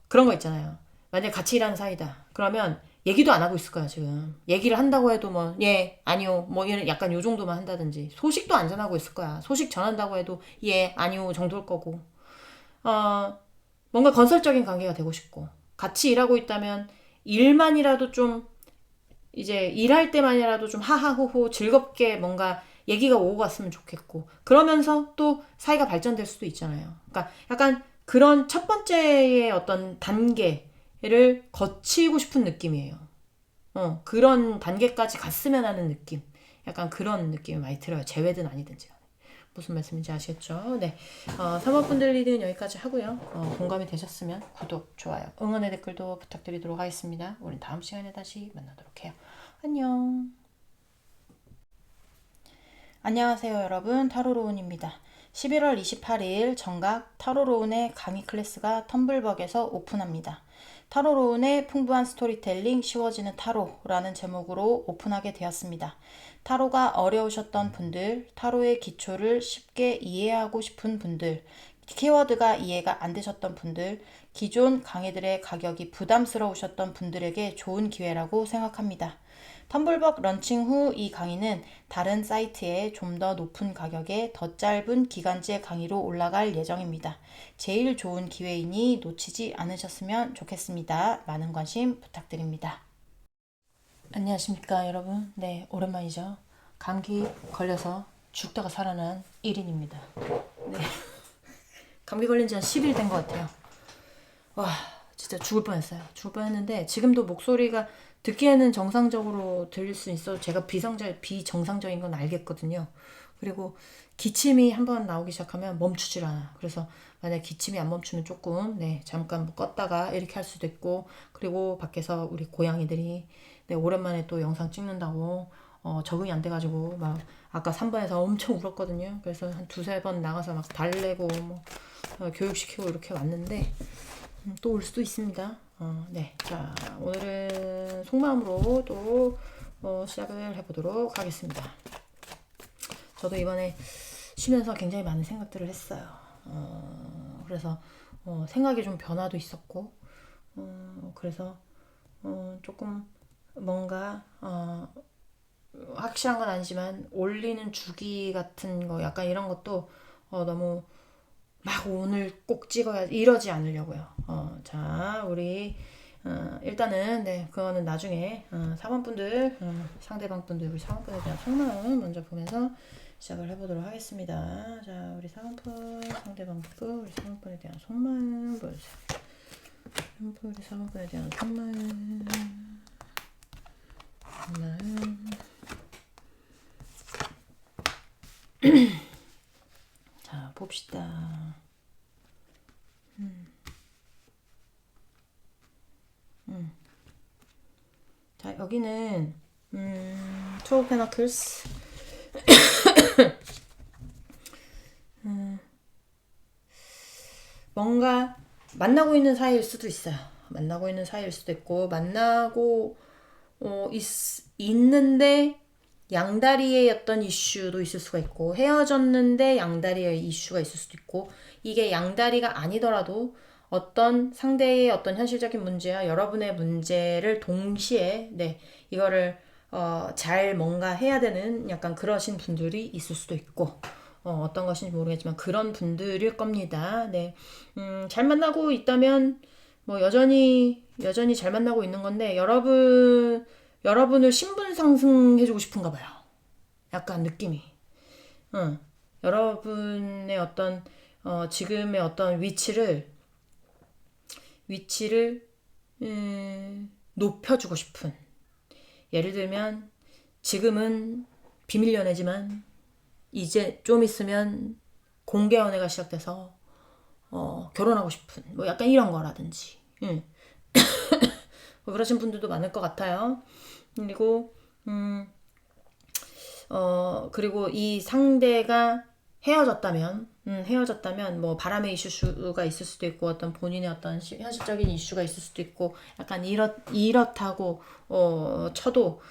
그런 거 있잖아요. 만약 같이 일하는 사이다. 그러면 얘기도 안 하고 있을 거야 지금. 얘기를 한다고 해도 뭐 예, 아니요, 뭐 이런 약간 요 정도만 한다든지 소식도 안 전하고 있을 거야. 소식 전한다고 해도 예, 아니요 정도일 거고. 어, 뭔가 건설적인 관계가 되고 싶고 같이 일하고 있다면 일만이라도 좀 이제 일할 때만이라도 좀 하하호호 즐겁게 뭔가 얘기가 오고 갔으면 좋겠고 그러면서 또 사이가 발전될 수도 있잖아요. 그러니까 약간 그런 첫 번째의 어떤 단계를 거치고 싶은 느낌이에요. 그런 단계까지 갔으면 하는 느낌. 약간 그런 느낌이 많이 들어요. 제외든 아니든지. 무슨 말씀인지 아시겠죠? 네. 3번 분들 리드는 여기까지 하고요. 공감이 되셨으면 구독, 좋아요, 응원의 댓글도 부탁드리도록 하겠습니다. 우린 다음 시간에 다시 만나도록 해요. 안녕. 안녕하세요, 여러분. 타로로운입니다. 11월 28일 정각 타로로운의 강의 클래스가 텀블벅에서 오픈합니다. 타로로운의 풍부한 스토리텔링 쉬워지는 타로라는 제목으로 오픈하게 되었습니다. 타로가 어려우셨던 분들, 타로의 기초를 쉽게 이해하고 싶은 분들, 키워드가 이해가 안 되셨던 분들, 기존 강의들의 가격이 부담스러우셨던 분들에게 좋은 기회라고 생각합니다. 텀블벅 런칭 후 이 강의는 다른 사이트에 좀 더 높은 가격에 더 짧은 기간제 강의로 올라갈 예정입니다. 제일 좋은 기회이니 놓치지 않으셨으면 좋겠습니다. 많은 관심 부탁드립니다. 안녕하십니까 여러분. 네, 오랜만이죠. 감기 걸려서 죽다가 살아난 1인입니다. 네. 감기 걸린 지 한 10일 된 것 같아요. 와, 진짜 죽을 뻔했어요. 죽을 뻔했는데 지금도 목소리가 듣기에는 정상적으로 들릴 수 있어. 제가 비정상적인 건 알겠거든요. 그리고 기침이 한번 나오기 시작하면 멈추질 않아. 그래서 만약 기침이 안 멈추면 조금 잠깐 뭐 껐다가 이렇게 할 수도 있고. 그리고 밖에서 우리 고양이들이 오랜만에 또 영상 찍는다고 적응이 안 돼가지고 막 아까 3번에서 엄청 울었거든요. 그래서 한 두세 번 나가서 막 달래고 뭐 교육시키고 이렇게 왔는데 또 올 수도 있습니다. 네. 자, 오늘은 속마음으로 또 시작을 해보도록 하겠습니다. 저도 이번에 쉬면서 굉장히 많은 생각들을 했어요. 그래서 생각에 좀 변화도 있었고, 그래서 조금 뭔가 확실한 건 아니지만 올리는 주기 같은 거 약간 이런 것도 너무 막 오늘 꼭 찍어야 이러지 않으려고요. 자, 우리 일단은 그거는 나중에 4번 분들, 상대방 분들, 우리 4번 분에 대한 속마음 먼저 보면서 시작을 해보도록 하겠습니다. 자, 우리 4번 분, 상대방 분, 우리 4번 분에 대한 속마음 보여주세요. 우리 4번 분에 대한 속마음, 자, 봅시다. 자, 여기는 투 오브 페너클스, 뭔가 만나고 있는 사이일 수도 있어요. 만나고 있는 사이일 수도 있고 만나고 있는데 양다리의 어떤 이슈도 있을 수가 있고 헤어졌는데 양다리의 이슈가 있을 수도 있고 이게 양다리가 아니더라도 어떤 상대의 어떤 현실적인 문제와 여러분의 문제를 동시에 이거를 잘 뭔가 해야 되는 약간 그러신 분들이 있을 수도 있고 어떤 것인지 모르겠지만 그런 분들일 겁니다. 네. 잘 만나고 있다면 뭐 여전히 잘 만나고 있는 건데 여러분을 신분 상승해주고 싶은가 봐요. 약간 느낌이. 여러분의 어떤 지금의 어떤 위치를 위치를 높여주고 싶은. 예를 들면 지금은 비밀 연애지만 이제 좀 있으면 공개 연애가 시작돼서 결혼하고 싶은 뭐 약간 이런 거라든지 뭐 그러신 분들도 많을 것 같아요. 그리고 그리고 이 상대가 헤어졌다면 뭐 바람의 이슈가 있을 수도 있고 어떤 본인의 어떤 현실적인 이슈가 있을 수도 있고 약간 이렇다고 쳐도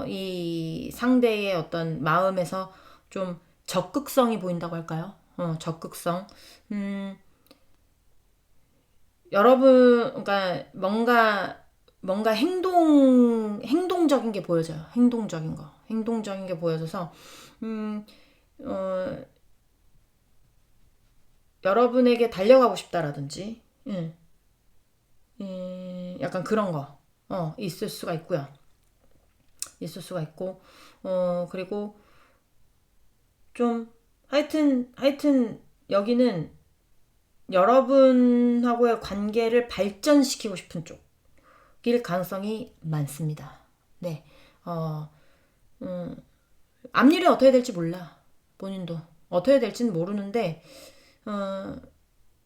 이 상대의 어떤 마음에서 좀 적극성이 보인다고 할까요? 적극성. 여러분, 그러니까 뭔가 행동적인 게 보여져요. 행동적인 게 보여져서 어, 여러분에게 달려가고 싶다라든지, 약간 그런 거, 있을 수가 있고요. 있을 수가 있고, 그리고 좀, 하여튼, 여기는 여러분하고의 관계를 발전시키고 싶은 쪽일 가능성이 많습니다. 네, 앞일이 어떻게 될지 몰라. 본인도. 어떻게 될지는 모르는데,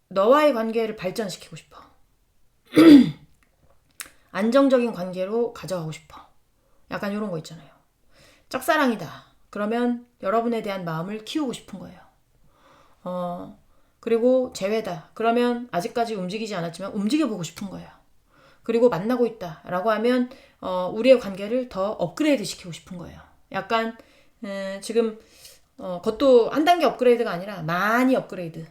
너와의 관계를 발전시키고 싶어. 안정적인 관계로 가져가고 싶어. 약간 이런 거 있잖아요. 짝사랑이다. 그러면 여러분에 대한 마음을 키우고 싶은 거예요. 그리고 재회다. 그러면 아직까지 움직이지 않았지만 움직여보고 싶은 거예요. 그리고 만나고 있다. 라고 하면 우리의 관계를 더 업그레이드 시키고 싶은 거예요. 약간 지금 그것도 한 단계 업그레이드가 아니라 많이 업그레이드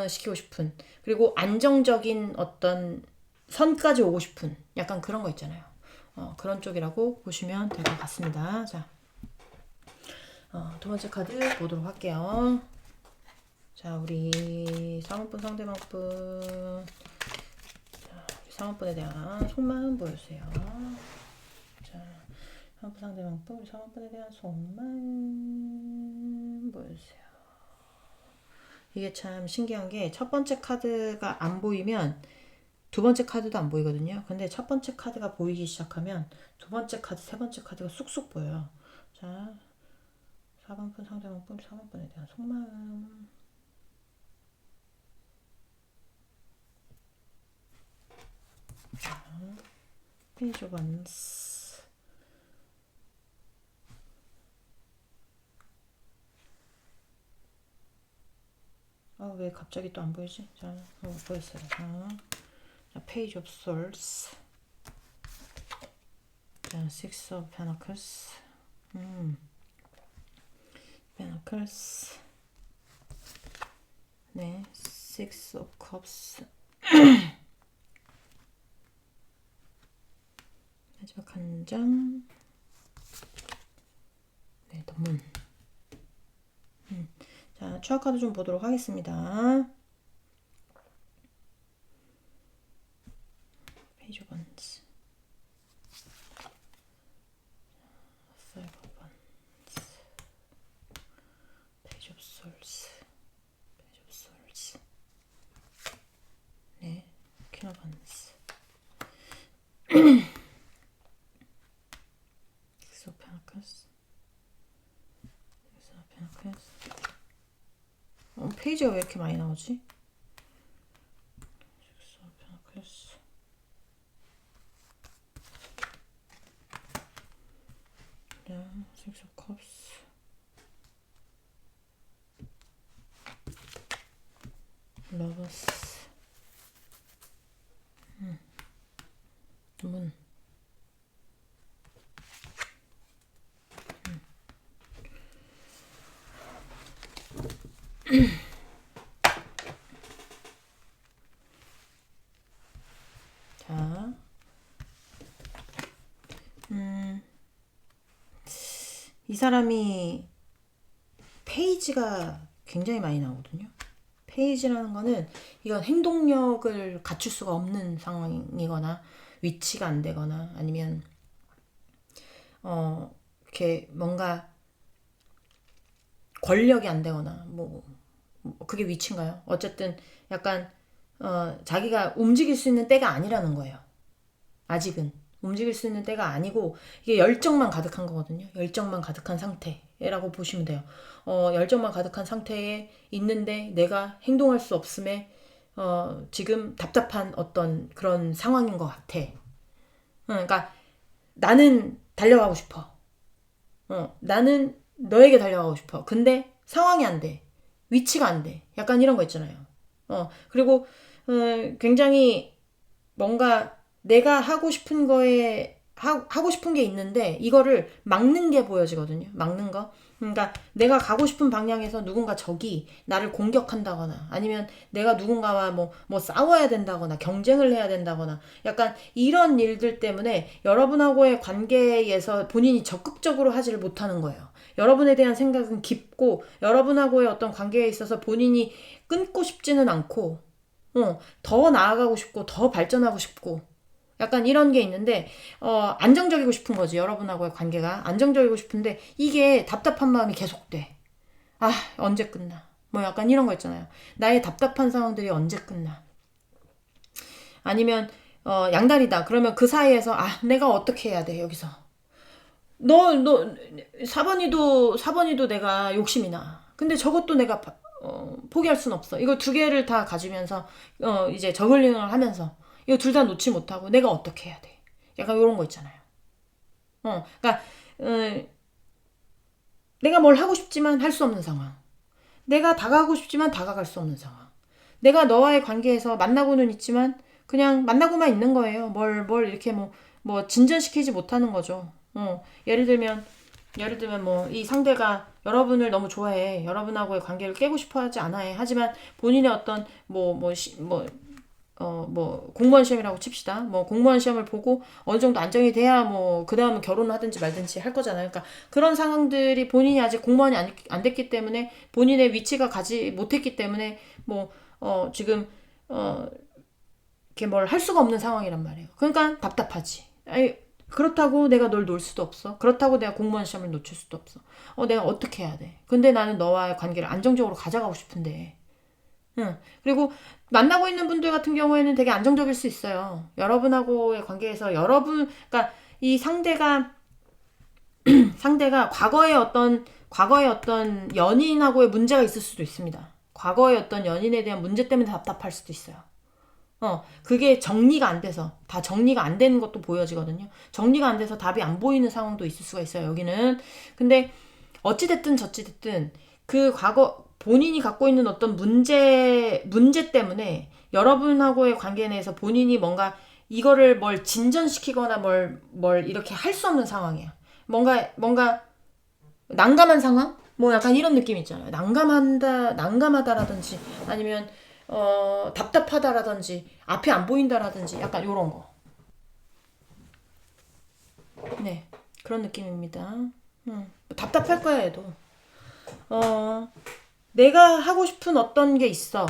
시키고 싶은 그리고 안정적인 어떤 선까지 오고 싶은 약간 그런 거 있잖아요. 그런 쪽이라고 보시면 될 것 같습니다. 자, 두 번째 카드 보도록 할게요. 자, 우리 사모분 상대방분 사모분에 대한 속마음 보여주세요. 자, 사모분 상대방분 우리 사모분에 대한 속마음 보여주세요. 이게 참 신기한 게 첫 번째 카드가 안 보이면 두 번째 카드도 안 보이거든요. 근데 첫 번째 카드가 보이기 시작하면 두 번째 카드, 세 번째 카드가 쑥쑥 보여요. 자, 4번분 상대방분 3번분에 대한 속마음. 자, 페이지 오브 원스. 왜 갑자기 또 안 보이지? 자, 보였어요. 자, 페이지 오브 솔스. 자, 식스 오브 페너클스. 페너클스. 네, 식스 오브 컵스. 마지막 한 장. 네, 더문. 자, 추가 카드 좀 보도록 하겠습니다. 페이지 오브 원스. 5 오브 원스. 페이지 오브 솔스. 페이지 오브 솔스. 네, 퀸 오브 원스. 식스 오브 페너클스. 식스 오브 페너클스. 페이지가 왜 이렇게 많이 나오지? 식스 오브 페너클스. 네, 식스 오브 컵스. 러버스. 문. 자, 이 사람이 페이지가 굉장히 많이 나오거든요. 페이지라는 거는 이건 행동력을 갖출 수가 없는 상황이거나 위치가 안 되거나 아니면 이렇게 뭔가 권력이 안 되거나 뭐 그게 위치인가요? 어쨌든 약간 자기가 움직일 수 있는 때가 아니라는 거예요. 아직은 움직일 수 있는 때가 아니고 이게 열정만 가득한 거거든요. 열정만 가득한 상태라고 보시면 돼요. 열정만 가득한 상태에 있는데 내가 행동할 수 없음에 지금 답답한 어떤 그런 상황인 것 같아. 그러니까 나는 달려가고 싶어. 나는 너에게 달려가고 싶어. 근데 상황이 안 돼. 위치가 안 돼. 약간 이런 거 있잖아요. 그리고 굉장히 뭔가 내가 하고 싶은 거에 하고 싶은 게 있는데 이거를 막는 게 보여지거든요. 막는 거. 그러니까 내가 가고 싶은 방향에서 누군가 적이 나를 공격한다거나 아니면 내가 누군가와 뭐 싸워야 된다거나 경쟁을 해야 된다거나 약간 이런 일들 때문에 여러분하고의 관계에서 본인이 적극적으로 하지를 못하는 거예요. 여러분에 대한 생각은 깊고 여러분하고의 어떤 관계에 있어서 본인이 끊고 싶지는 않고 더 나아가고 싶고 더 발전하고 싶고 약간 이런 게 있는데 안정적이고 싶은 거지. 여러분하고의 관계가 안정적이고 싶은데 이게 답답한 마음이 계속돼. 아, 언제 끝나? 뭐 약간 이런 거 있잖아요. 나의 답답한 상황들이 언제 끝나? 아니면 양다리다. 그러면 그 사이에서 내가 어떻게 해야 돼 여기서? 너 4번이도 내가 욕심이 나. 근데 저것도 내가 포기할 순 없어. 이거 두 개를 다 가지면서 이제 저글링을 하면서 이거 둘 다 놓지 못하고 내가 어떻게 해야 돼? 약간 이런 거 있잖아요. 그러니까 내가 뭘 하고 싶지만 할 수 없는 상황. 내가 다가가고 싶지만 다가갈 수 없는 상황. 내가 너와의 관계에서 만나고는 있지만 그냥 만나고만 있는 거예요. 뭘 이렇게 뭐 진전시키지 못하는 거죠. 예를 들면 뭐 이 상대가 여러분을 너무 좋아해. 여러분하고의 관계를 깨고 싶어 하지 않아해. 하지만 본인의 어떤 뭐 공무원 시험이라고 칩시다. 뭐 공무원 시험을 보고 어느 정도 안정이 돼야 뭐 그다음은 결혼을 하든지 말든지 할 거잖아요. 그러니까 그런 상황들이 본인이 아직 공무원이 안 됐기 때문에 본인의 위치가 가지 못했기 때문에 뭐 지금 이렇게 뭘 할 수가 없는 상황이란 말이에요. 그러니까 답답하지. 아니, 그렇다고 내가 널 놓을 수도 없어. 그렇다고 내가 공무원 시험을 놓칠 수도 없어. 내가 어떻게 해야 돼? 근데 나는 너와의 관계를 안정적으로 가져가고 싶은데. 응. 그리고 만나고 있는 분들 같은 경우에는 되게 안정적일 수 있어요. 여러분하고의 관계에서 그러니까 이 상대가 과거의 어떤 연인하고의 문제가 있을 수도 있습니다. 과거의 어떤 연인에 대한 문제 때문에 답답할 수도 있어요. 그게 정리가 안 돼서, 다 정리가 안 되는 것도 보여지거든요. 정리가 안 돼서 답이 안 보이는 상황도 있을 수가 있어요, 여기는. 근데, 어찌됐든 저찌됐든, 그 본인이 갖고 있는 어떤 문제 때문에 여러분하고의 관계 내에서 본인이 뭔가 이거를 뭘 진전시키거나 뭘 이렇게 할 수 없는 상황이야. 뭔가 난감한 상황? 뭐 약간 이런 느낌 있잖아요. 난감하다라든지 아니면 답답하다라든지 앞이 안 보인다라든지 약간 요런 거. 네. 그런 느낌입니다. 답답할 거야, 얘도. 어, 내가 하고 싶은 어떤 게 있어.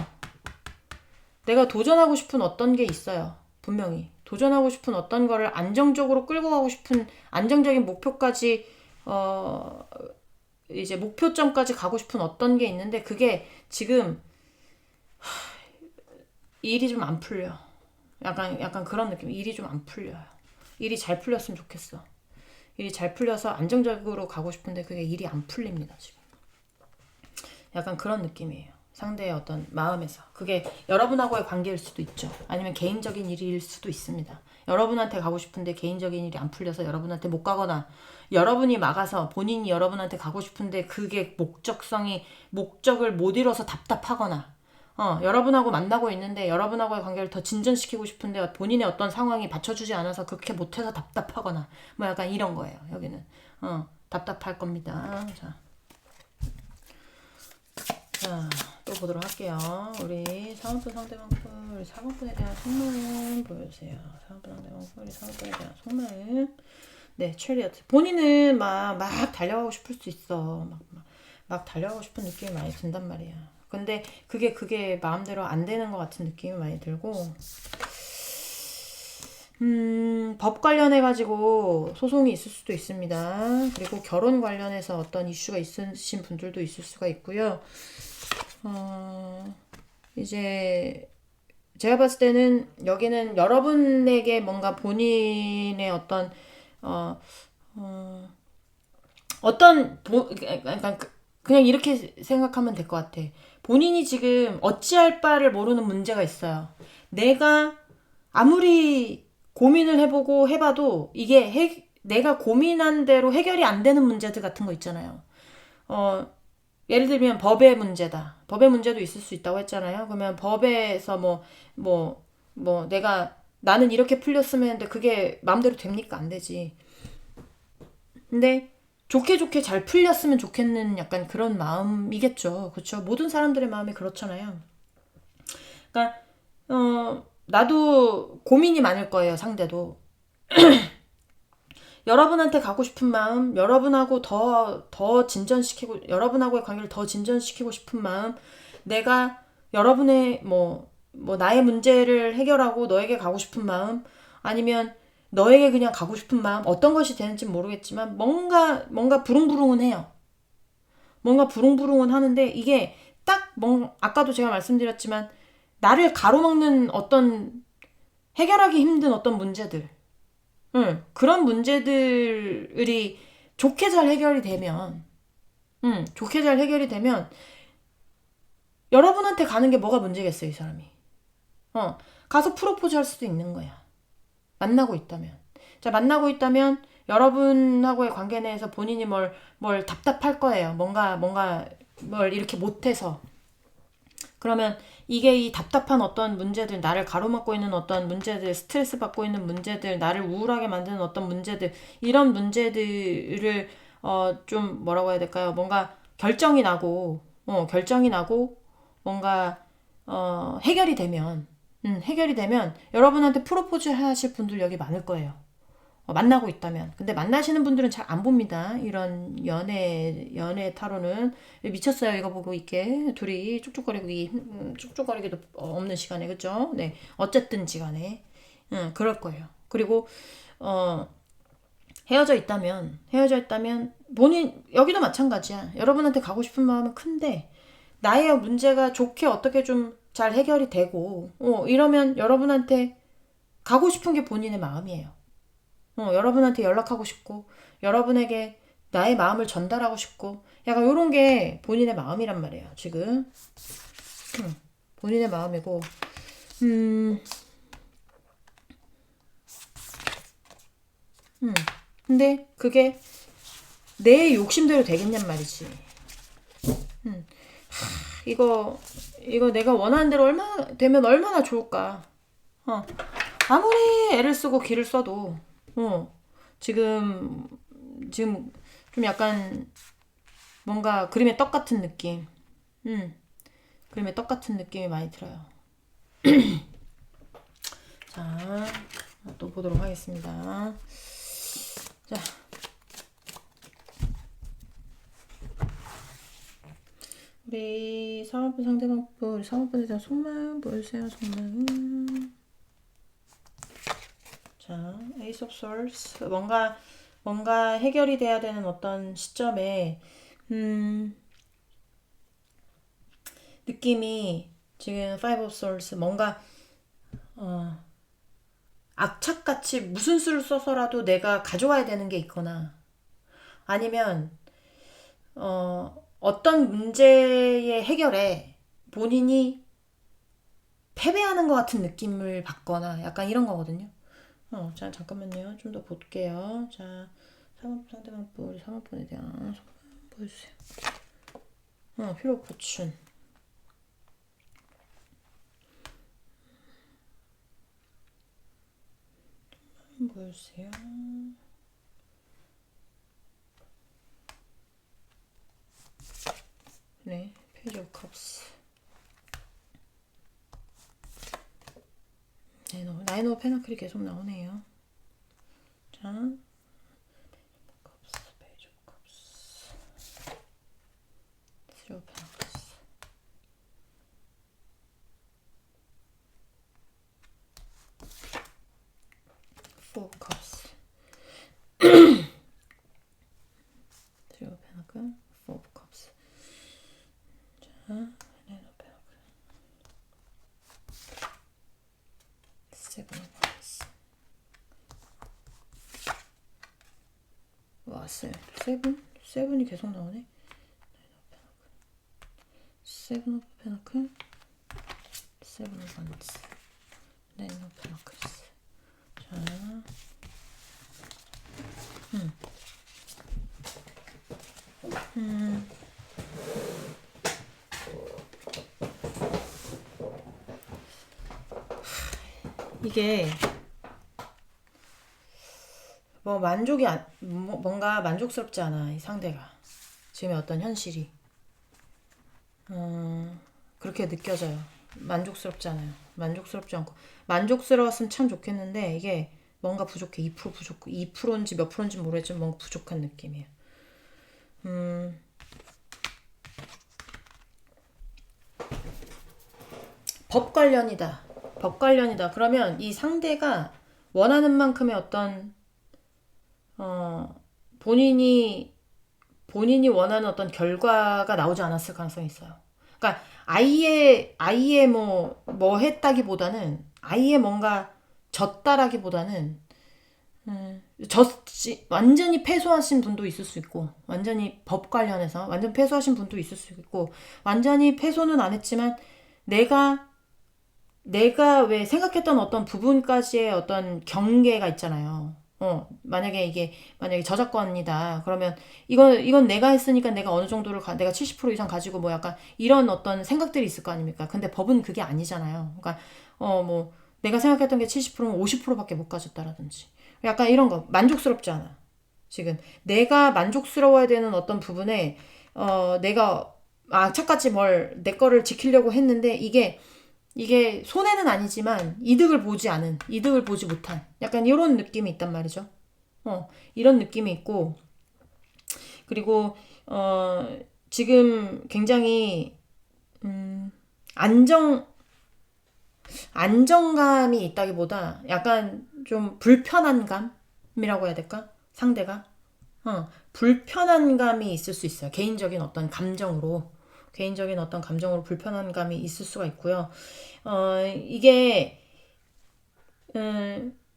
내가 도전하고 싶은 어떤 게 있어요. 분명히. 도전하고 싶은 어떤 거를 안정적으로 끌고 가고 싶은 안정적인 목표까지 어, 이제 목표점까지 가고 싶은 어떤 게 있는데 그게 지금 일이 좀 안 풀려. 약간 그런 느낌. 일이 좀 안 풀려요. 일이 잘 풀렸으면 좋겠어. 일이 잘 풀려서 안정적으로 가고 싶은데 그게 일이 안 풀립니다, 지금. 약간 그런 느낌이에요. 상대의 어떤 마음에서. 그게 여러분하고의 관계일 수도 있죠. 아니면 개인적인 일일 수도 있습니다. 여러분한테 가고 싶은데 개인적인 일이 안 풀려서 여러분한테 못 가거나 여러분이 막아서 본인이 여러분한테 가고 싶은데 그게 목적을 못 이뤄서 답답하거나 여러분하고 만나고 있는데 여러분하고의 관계를 더 진전시키고 싶은데 본인의 어떤 상황이 받쳐주지 않아서 그렇게 못해서 답답하거나 뭐 약간 이런 거예요. 여기는 답답할 겁니다. 자, 또 보도록 할게요. 우리 사은품 상대방풀, 우리 사은품에 대한 속마음 보여주세요. 사은품 상대방풀, 우리 사은품에 대한 속마음. 네, 체리어트. 본인은 막 달려가고 싶을 수 있어. 막 달려가고 싶은 느낌이 많이 든단 말이야. 근데 그게 마음대로 안 되는 것 같은 느낌이 많이 들고, 법 관련해가지고 소송이 있을 수도 있습니다. 그리고 결혼 관련해서 어떤 이슈가 있으신 분들도 있을 수가 있고요. 이제 제가 봤을 때는 여기는 여러분에게 뭔가 본인의 어떤 어, 어, 그러니까 그냥 이렇게 생각하면 될 것 같아. 본인이 지금 어찌할 바를 모르는 문제가 있어요. 내가 아무리 고민을 해보고 해봐도 이게 내가 고민한 대로 해결이 안 되는 문제들 같은 거 있잖아요. 어, 예를 들면 법의 문제다. 법의 문제도 있을 수 있다고 했잖아요. 그러면 법에서 내가 나는 이렇게 풀렸으면 했는데 그게 마음대로 됩니까? 안 되지. 근데 좋게 좋게 잘 풀렸으면 좋겠는 약간 그런 마음이겠죠. 그렇죠? 모든 사람들의 마음이 그렇잖아요. 그러니까 나도 고민이 많을 거예요, 상대도. 여러분한테 가고 싶은 마음, 여러분하고 더 진전시키고, 여러분하고의 관계를 더 진전시키고 싶은 마음, 내가 여러분의, 나의 문제를 해결하고 너에게 가고 싶은 마음, 아니면 너에게 그냥 가고 싶은 마음, 어떤 것이 되는지 모르겠지만, 뭔가 부릉부릉은 해요. 뭔가 부릉부릉은 하는데, 이게 아까도 제가 말씀드렸지만, 나를 가로막는 어떤 해결하기 힘든 어떤 문제들, 그런 문제들이 좋게 잘 해결이 되면, 좋게 잘 해결이 되면, 여러분한테 가는 게 뭐가 문제겠어요, 이 사람이. 가서 프로포즈 할 수도 있는 거야. 만나고 있다면. 자, 만나고 있다면, 여러분하고의 관계 내에서 본인이 뭘 답답할 거예요. 뭘 이렇게 못해서. 그러면 이게 이 답답한 어떤 문제들, 나를 가로막고 있는 어떤 문제들, 스트레스 받고 있는 문제들, 나를 우울하게 만드는 어떤 문제들, 이런 문제들을 좀 뭐라고 해야 될까요? 뭔가 결정이 나고 뭔가 해결이 되면 여러분한테 프로포즈 하실 분들 여기 많을 거예요. 만나고 있다면. 근데 만나시는 분들은 잘 안 봅니다. 이런 연애 타로는. 미쳤어요. 이거 보고 있게. 둘이 쭉쭉거리기도 없는 시간에, 그죠? 네. 어쨌든지 간에. 그럴 거예요. 그리고, 어, 헤어져 있다면, 여기도 마찬가지야. 여러분한테 가고 싶은 마음은 큰데, 나의 문제가 좋게 어떻게 좀 잘 해결이 되고, 이러면 여러분한테 가고 싶은 게 본인의 마음이에요. 여러분한테 연락하고 싶고, 여러분에게 나의 마음을 전달하고 싶고, 약간 요런 게 본인의 마음이란 말이에요, 지금. 본인의 마음이고, 음, 근데 그게 내 욕심대로 되겠냔 말이지. 이거, 이거 내가 원하는 대로 되면 얼마나 좋을까. 어, 아무리 애를 쓰고 기를 써도, 어, 지금, 지금 좀 약간 뭔가 그림의 떡 같은 느낌. 음. 그림의 떡 같은 느낌이 많이 들어요. 자, 또 보도록 하겠습니다. 자, 우리 사업부 상대방부, 우리 사업부에 대한 속마음 보여주세요. 속마음. 자, Ace of Swords. 뭔가 해결이 돼야 되는 어떤 시점에, 느낌이 지금 Five of Swords 뭔가 악착같이 무슨 수를 써서라도 내가 가져와야 되는 게 있거나 아니면 어떤 문제의 해결에 본인이 패배하는 것 같은 느낌을 받거나 약간 이런 거거든요. 자, 잠깐만요. 좀 더 볼게요. 자, 상대방부, 우리 사모펀에 대한 소감 보여주세요. 피로 보충. 보여주세요. 네, 페이지 오브 컵스. 나인 오브 페너클이 계속 나오네요. 자, 컵스, 페이지 오브 컵스. 쓰리 오브 페너클스. 포 오브 컵스. 쓰리 오브 페너클, 포 오브 컵스. 자, 나인 오브 페너클. 세븐 오브 원스. 와, 세븐이 계속 나오네. 세븐 오브 페너클, 세븐 오브 원스, 나인 오브 페너클스. 자, 이게 뭐 뭔가 만족스럽지 않아, 이 상대가. 지금의 어떤 현실이 그렇게 느껴져요. 만족스럽지 않아요. 만족스럽지 않고, 만족스러웠으면 참 좋겠는데 이게 뭔가 부족해. 2% 부족, 2%인지 몇 프로인지 모르겠지만 뭔가 부족한 느낌이에요. 법 관련이다. 법 관련이다. 그러면 이 상대가 원하는 만큼의 어떤 본인이 원하는 어떤 결과가 나오지 않았을 가능성이 있어요. 그러니까 아예 뭐 했다기보다는, 아예 뭔가 졌다라기보다는 완전히 패소하신 분도 있을 수 있고, 완전히 법 관련해서 완전 패소하신 분도 있을 수 있고, 완전히 패소는 안 했지만 내가 왜 생각했던 어떤 부분까지의 어떤 경계가 있잖아요. 만약에 저작권이다. 그러면 이건 내가 했으니까 내가 어느 정도를 내가 70% 이상 가지고 뭐 약간 이런 어떤 생각들이 있을 거 아닙니까? 근데 법은 그게 아니잖아요. 그러니까 뭐 내가 생각했던 게 70%면 50%밖에 못 가졌다라든지. 약간 이런 거 만족스럽지 않아. 지금 내가 만족스러워야 되는 어떤 부분에 내가 착같이 내 거를 지키려고 했는데 이게 손해는 아니지만 이득을 보지 못한 약간 이런 느낌이 있단 말이죠. 이런 느낌이 있고, 그리고 지금 굉장히 안정감이 있다기보다 약간 좀 불편한 감이라고 해야 될까? 상대가 불편한 감이 있을 수 있어요. 개인적인 어떤 감정으로 불편한 감이 있을 수가 있고요. 이게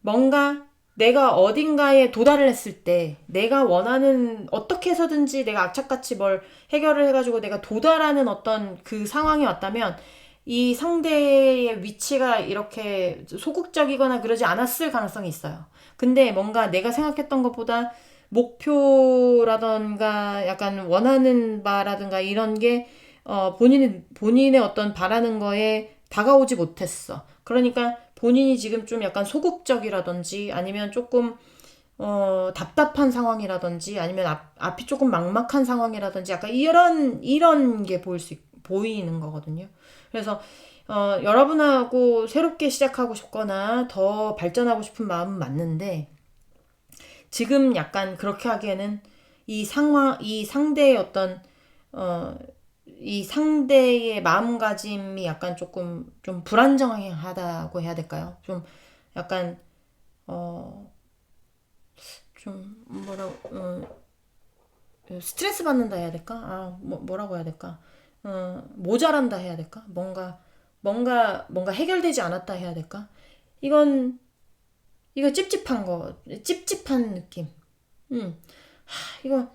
뭔가 내가 어딘가에 도달을 했을 때, 내가 원하는, 어떻게 해서든지 내가 악착같이 뭘 해결을 해가지고 내가 도달하는 어떤 그 상황이 왔다면 이 상대의 위치가 이렇게 소극적이거나 그러지 않았을 가능성이 있어요. 근데 뭔가 내가 생각했던 것보다 목표라던가 약간 원하는 바라든가 이런 게 본인의 어떤 바라는 거에 다가오지 못했어. 그러니까 본인이 지금 좀 약간 소극적이라든지 아니면 조금 답답한 상황이라든지 아니면 앞이 조금 막막한 상황이라든지 약간 이런 게 보이는 거거든요. 그래서 여러분하고 새롭게 시작하고 싶거나 더 발전하고 싶은 마음은 맞는데, 지금 약간 그렇게 하기에는 이 상대의 어떤 이 상대의 마음가짐이 약간 조금 좀 불안정하다고 해야 될까요? 좀 약간 좀 스트레스 받는다 해야 될까? 뭐라고 해야 될까? 모자란다 해야 될까? 뭔가 해결되지 않았다 해야 될까? 이거 찝찝한 느낌. 이거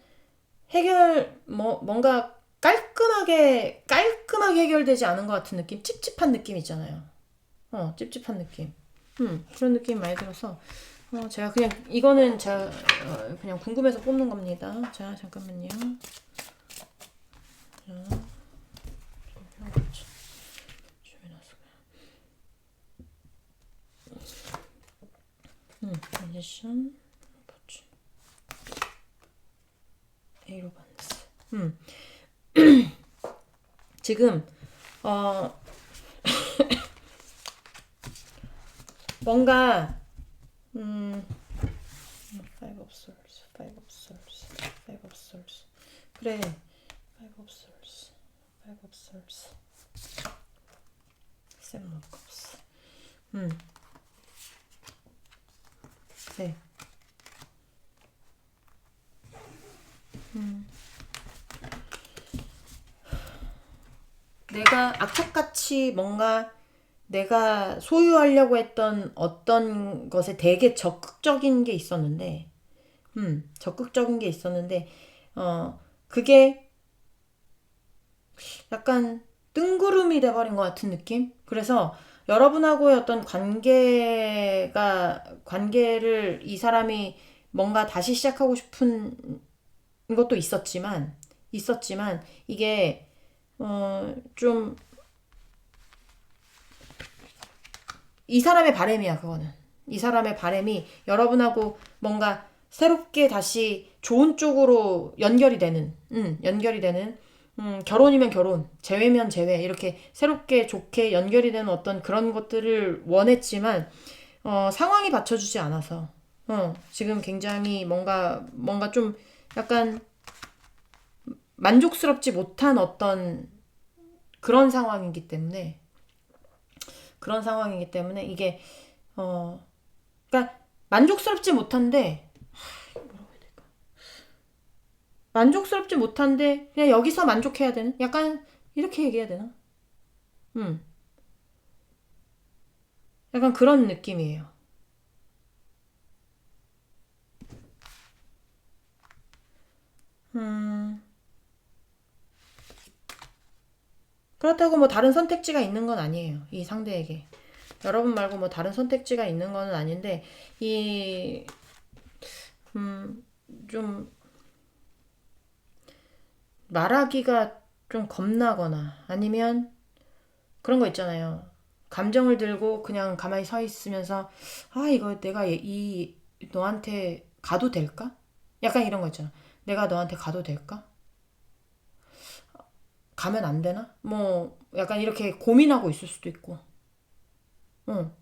뭔가 깔끔하게 해결되지 않은 것 같은 느낌? 찝찝한 느낌 있잖아요. 찝찝한 느낌. 그런 느낌이 많이 들어서, 제가 이거는 제가 그냥 궁금해서 뽑는 겁니다. 자, 잠깐만요. 컨디션, 버츠, 에이로반스. 지금 뭔가 Five of Swords, Five of Swords, Five of Swords. 그래, Five of Swords, Five of Swords, Seven of Cups. 네. 내가 악착같이 뭔가 내가 소유하려고 했던 어떤 것에 되게 적극적인 게 있었는데, 적극적인 게 있었는데, 그게 약간 뜬구름이 돼버린 것 같은 느낌? 그래서 여러분하고의 어떤 관계를 이 사람이 뭔가 다시 시작하고 싶은 것도 있었지만, 이게, 좀, 이 사람의 바램이야, 그거는. 이 사람의 바램이 여러분하고 뭔가 새롭게 다시 좋은 쪽으로 연결이 되는, 결혼이면 결혼, 재회면 재회, 이렇게 새롭게 좋게 연결이 되는 어떤 그런 것들을 원했지만, 상황이 받쳐주지 않아서, 지금 굉장히 뭔가 좀 약간 만족스럽지 못한 어떤 그런 상황이기 때문에, 이게, 어, 그러니까 만족스럽지 못한데, 그냥 여기서 만족해야 되는? 약간 이렇게 얘기해야 되나? 음, 약간 그런 느낌이에요. 음, 그렇다고 뭐 다른 선택지가 있는 건 아니에요. 이 상대에게. 여러분 말고 뭐 다른 선택지가 있는 건 아닌데, 이, 좀 말하기가 좀 겁나거나 아니면 그런 거 있잖아요. 감정을 들고 그냥 가만히 서 있으면서 이거 내가 너한테 가도 될까? 약간 이런 거 있잖아. 내가 너한테 가도 될까? 가면 안 되나? 뭐 약간 이렇게 고민하고 있을 수도 있고. 응.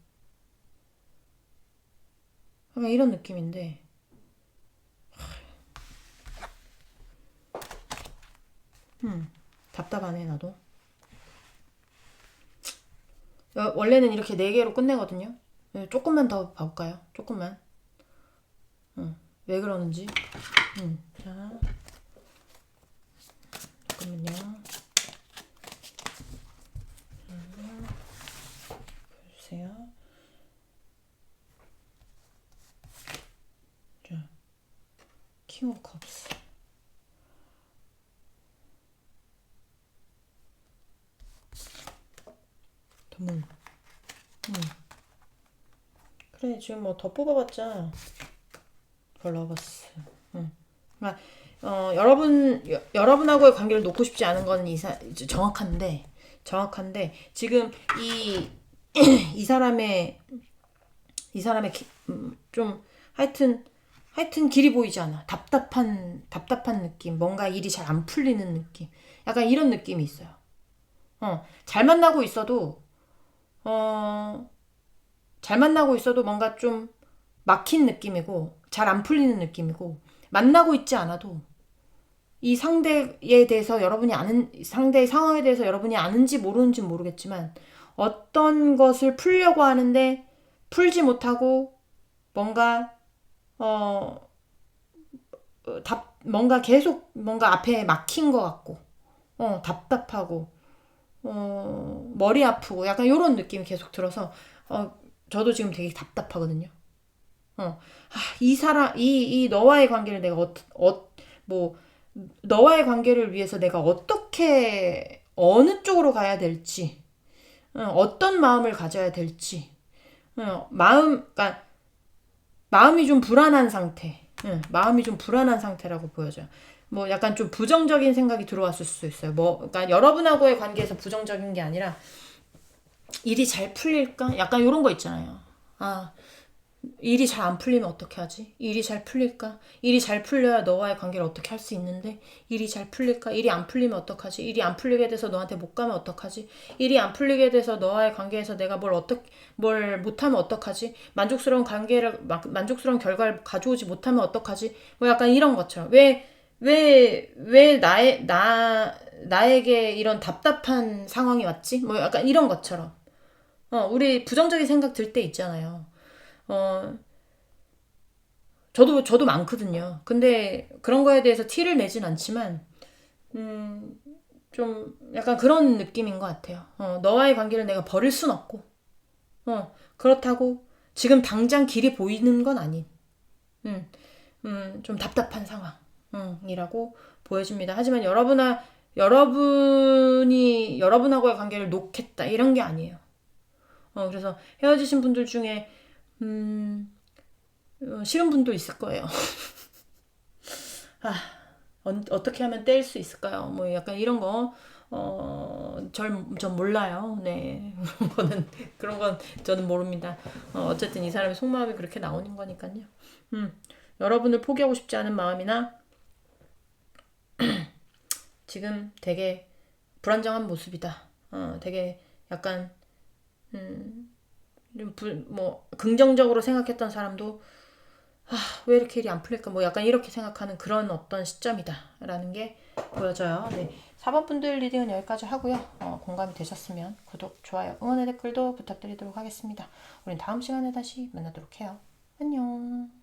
약간 이런 느낌인데. 답답하네 나도. 원래는 이렇게 네 개로 끝내거든요. 조금만 더 봐볼까요? 조금만. 왜 그러는지. 자, 잠깐만요. 보세요. 자, 킹 오브 컵스. 드문. 그래 지금 뭐 더 뽑아봤자 러버스. 그러니까 여러분하고의 관계를 놓고 싶지 않은 건 정확한데 지금 이 이 사람의 좀 하여튼 길이 보이지 않아. 답답한 느낌. 뭔가 일이 잘 안 풀리는 느낌. 약간 이런 느낌이 있어요. 잘 만나고 있어도 어, 잘 만나고 있어도 뭔가 좀 막힌 느낌이고 잘 안 풀리는 느낌이고 만나고 있지 않아도 이 상대의 상황에 대해서 여러분이 아는지 모르는지 모르겠지만 어떤 것을 풀려고 하는데 풀지 못하고 뭔가 어 뭔가 계속 뭔가 앞에 막힌 것 같고 답답하고 머리 아프고 약간 이런 느낌이 계속 들어서 저도 지금 되게 답답하거든요. 이 사람 이 너와의 관계를 내가 뭐 너와의 관계를 위해서 내가 어떻게 어느 쪽으로 가야 될지 어떤 마음을 가져야 될지 그러니까 마음이 좀 불안한 상태. 마음이 좀 불안한 상태라고 보여져요. 뭐 약간 좀 부정적인 생각이 들어왔을 수 있어요. 뭐 그러니까 여러분하고의 관계에서 부정적인 게 아니라 일이 잘 풀릴까? 약간 이런 거 있잖아요. 아, 일이 잘 안 풀리면 어떻게 하지? 일이 잘 풀릴까? 일이 잘 풀려야 너와의 관계를 어떻게 할 수 있는데 일이 잘 풀릴까? 일이 안 풀리면 어떡하지? 일이 안 풀리게 돼서 너한테 못 가면 어떡하지? 일이 안 풀리게 돼서 너와의 관계에서 내가 뭘 못하면 어떡하지? 만족스러운 결과를 가져오지 못하면 어떡하지? 뭐 약간 이런 것처럼 왜 나에게 이런 답답한 상황이 왔지? 뭐 약간 이런 것처럼 우리 부정적인 생각 들 때 있잖아요. 어, 저도 많거든요. 근데 그런 거에 대해서 티를 내진 않지만, 좀 약간 그런 느낌인 것 같아요. 너와의 관계를 내가 버릴 순 없고, 그렇다고 지금 당장 길이 보이는 건 아닌, 음, 좀 답답한 상황이라고 보여집니다. 하지만 여러분이 여러분하고의 관계를 놓겠다 이런 게 아니에요. 그래서 헤어지신 분들 중에 싫은 분도 있을 거예요. 아, 어떻게 하면 뗄 수 있을까요? 뭐 약간 이런 거, 전 몰라요. 네. 그런 건 저는 모릅니다. 어쨌든 이 사람의 속마음이 그렇게 나오는 거니까요. 여러분을 포기하고 싶지 않은 마음이나 지금 되게 불안정한 모습이다. 되게 약간, 뭐, 긍정적으로 생각했던 사람도 왜 이렇게 일이 안 풀릴까? 뭐 약간 이렇게 생각하는 그런 어떤 시점이다라는 게 보여져요. 네. 4번 분들 리딩은 여기까지 하고요. 공감이 되셨으면 구독, 좋아요, 응원의 댓글도 부탁드리도록 하겠습니다. 우린 다음 시간에 다시 만나도록 해요. 안녕.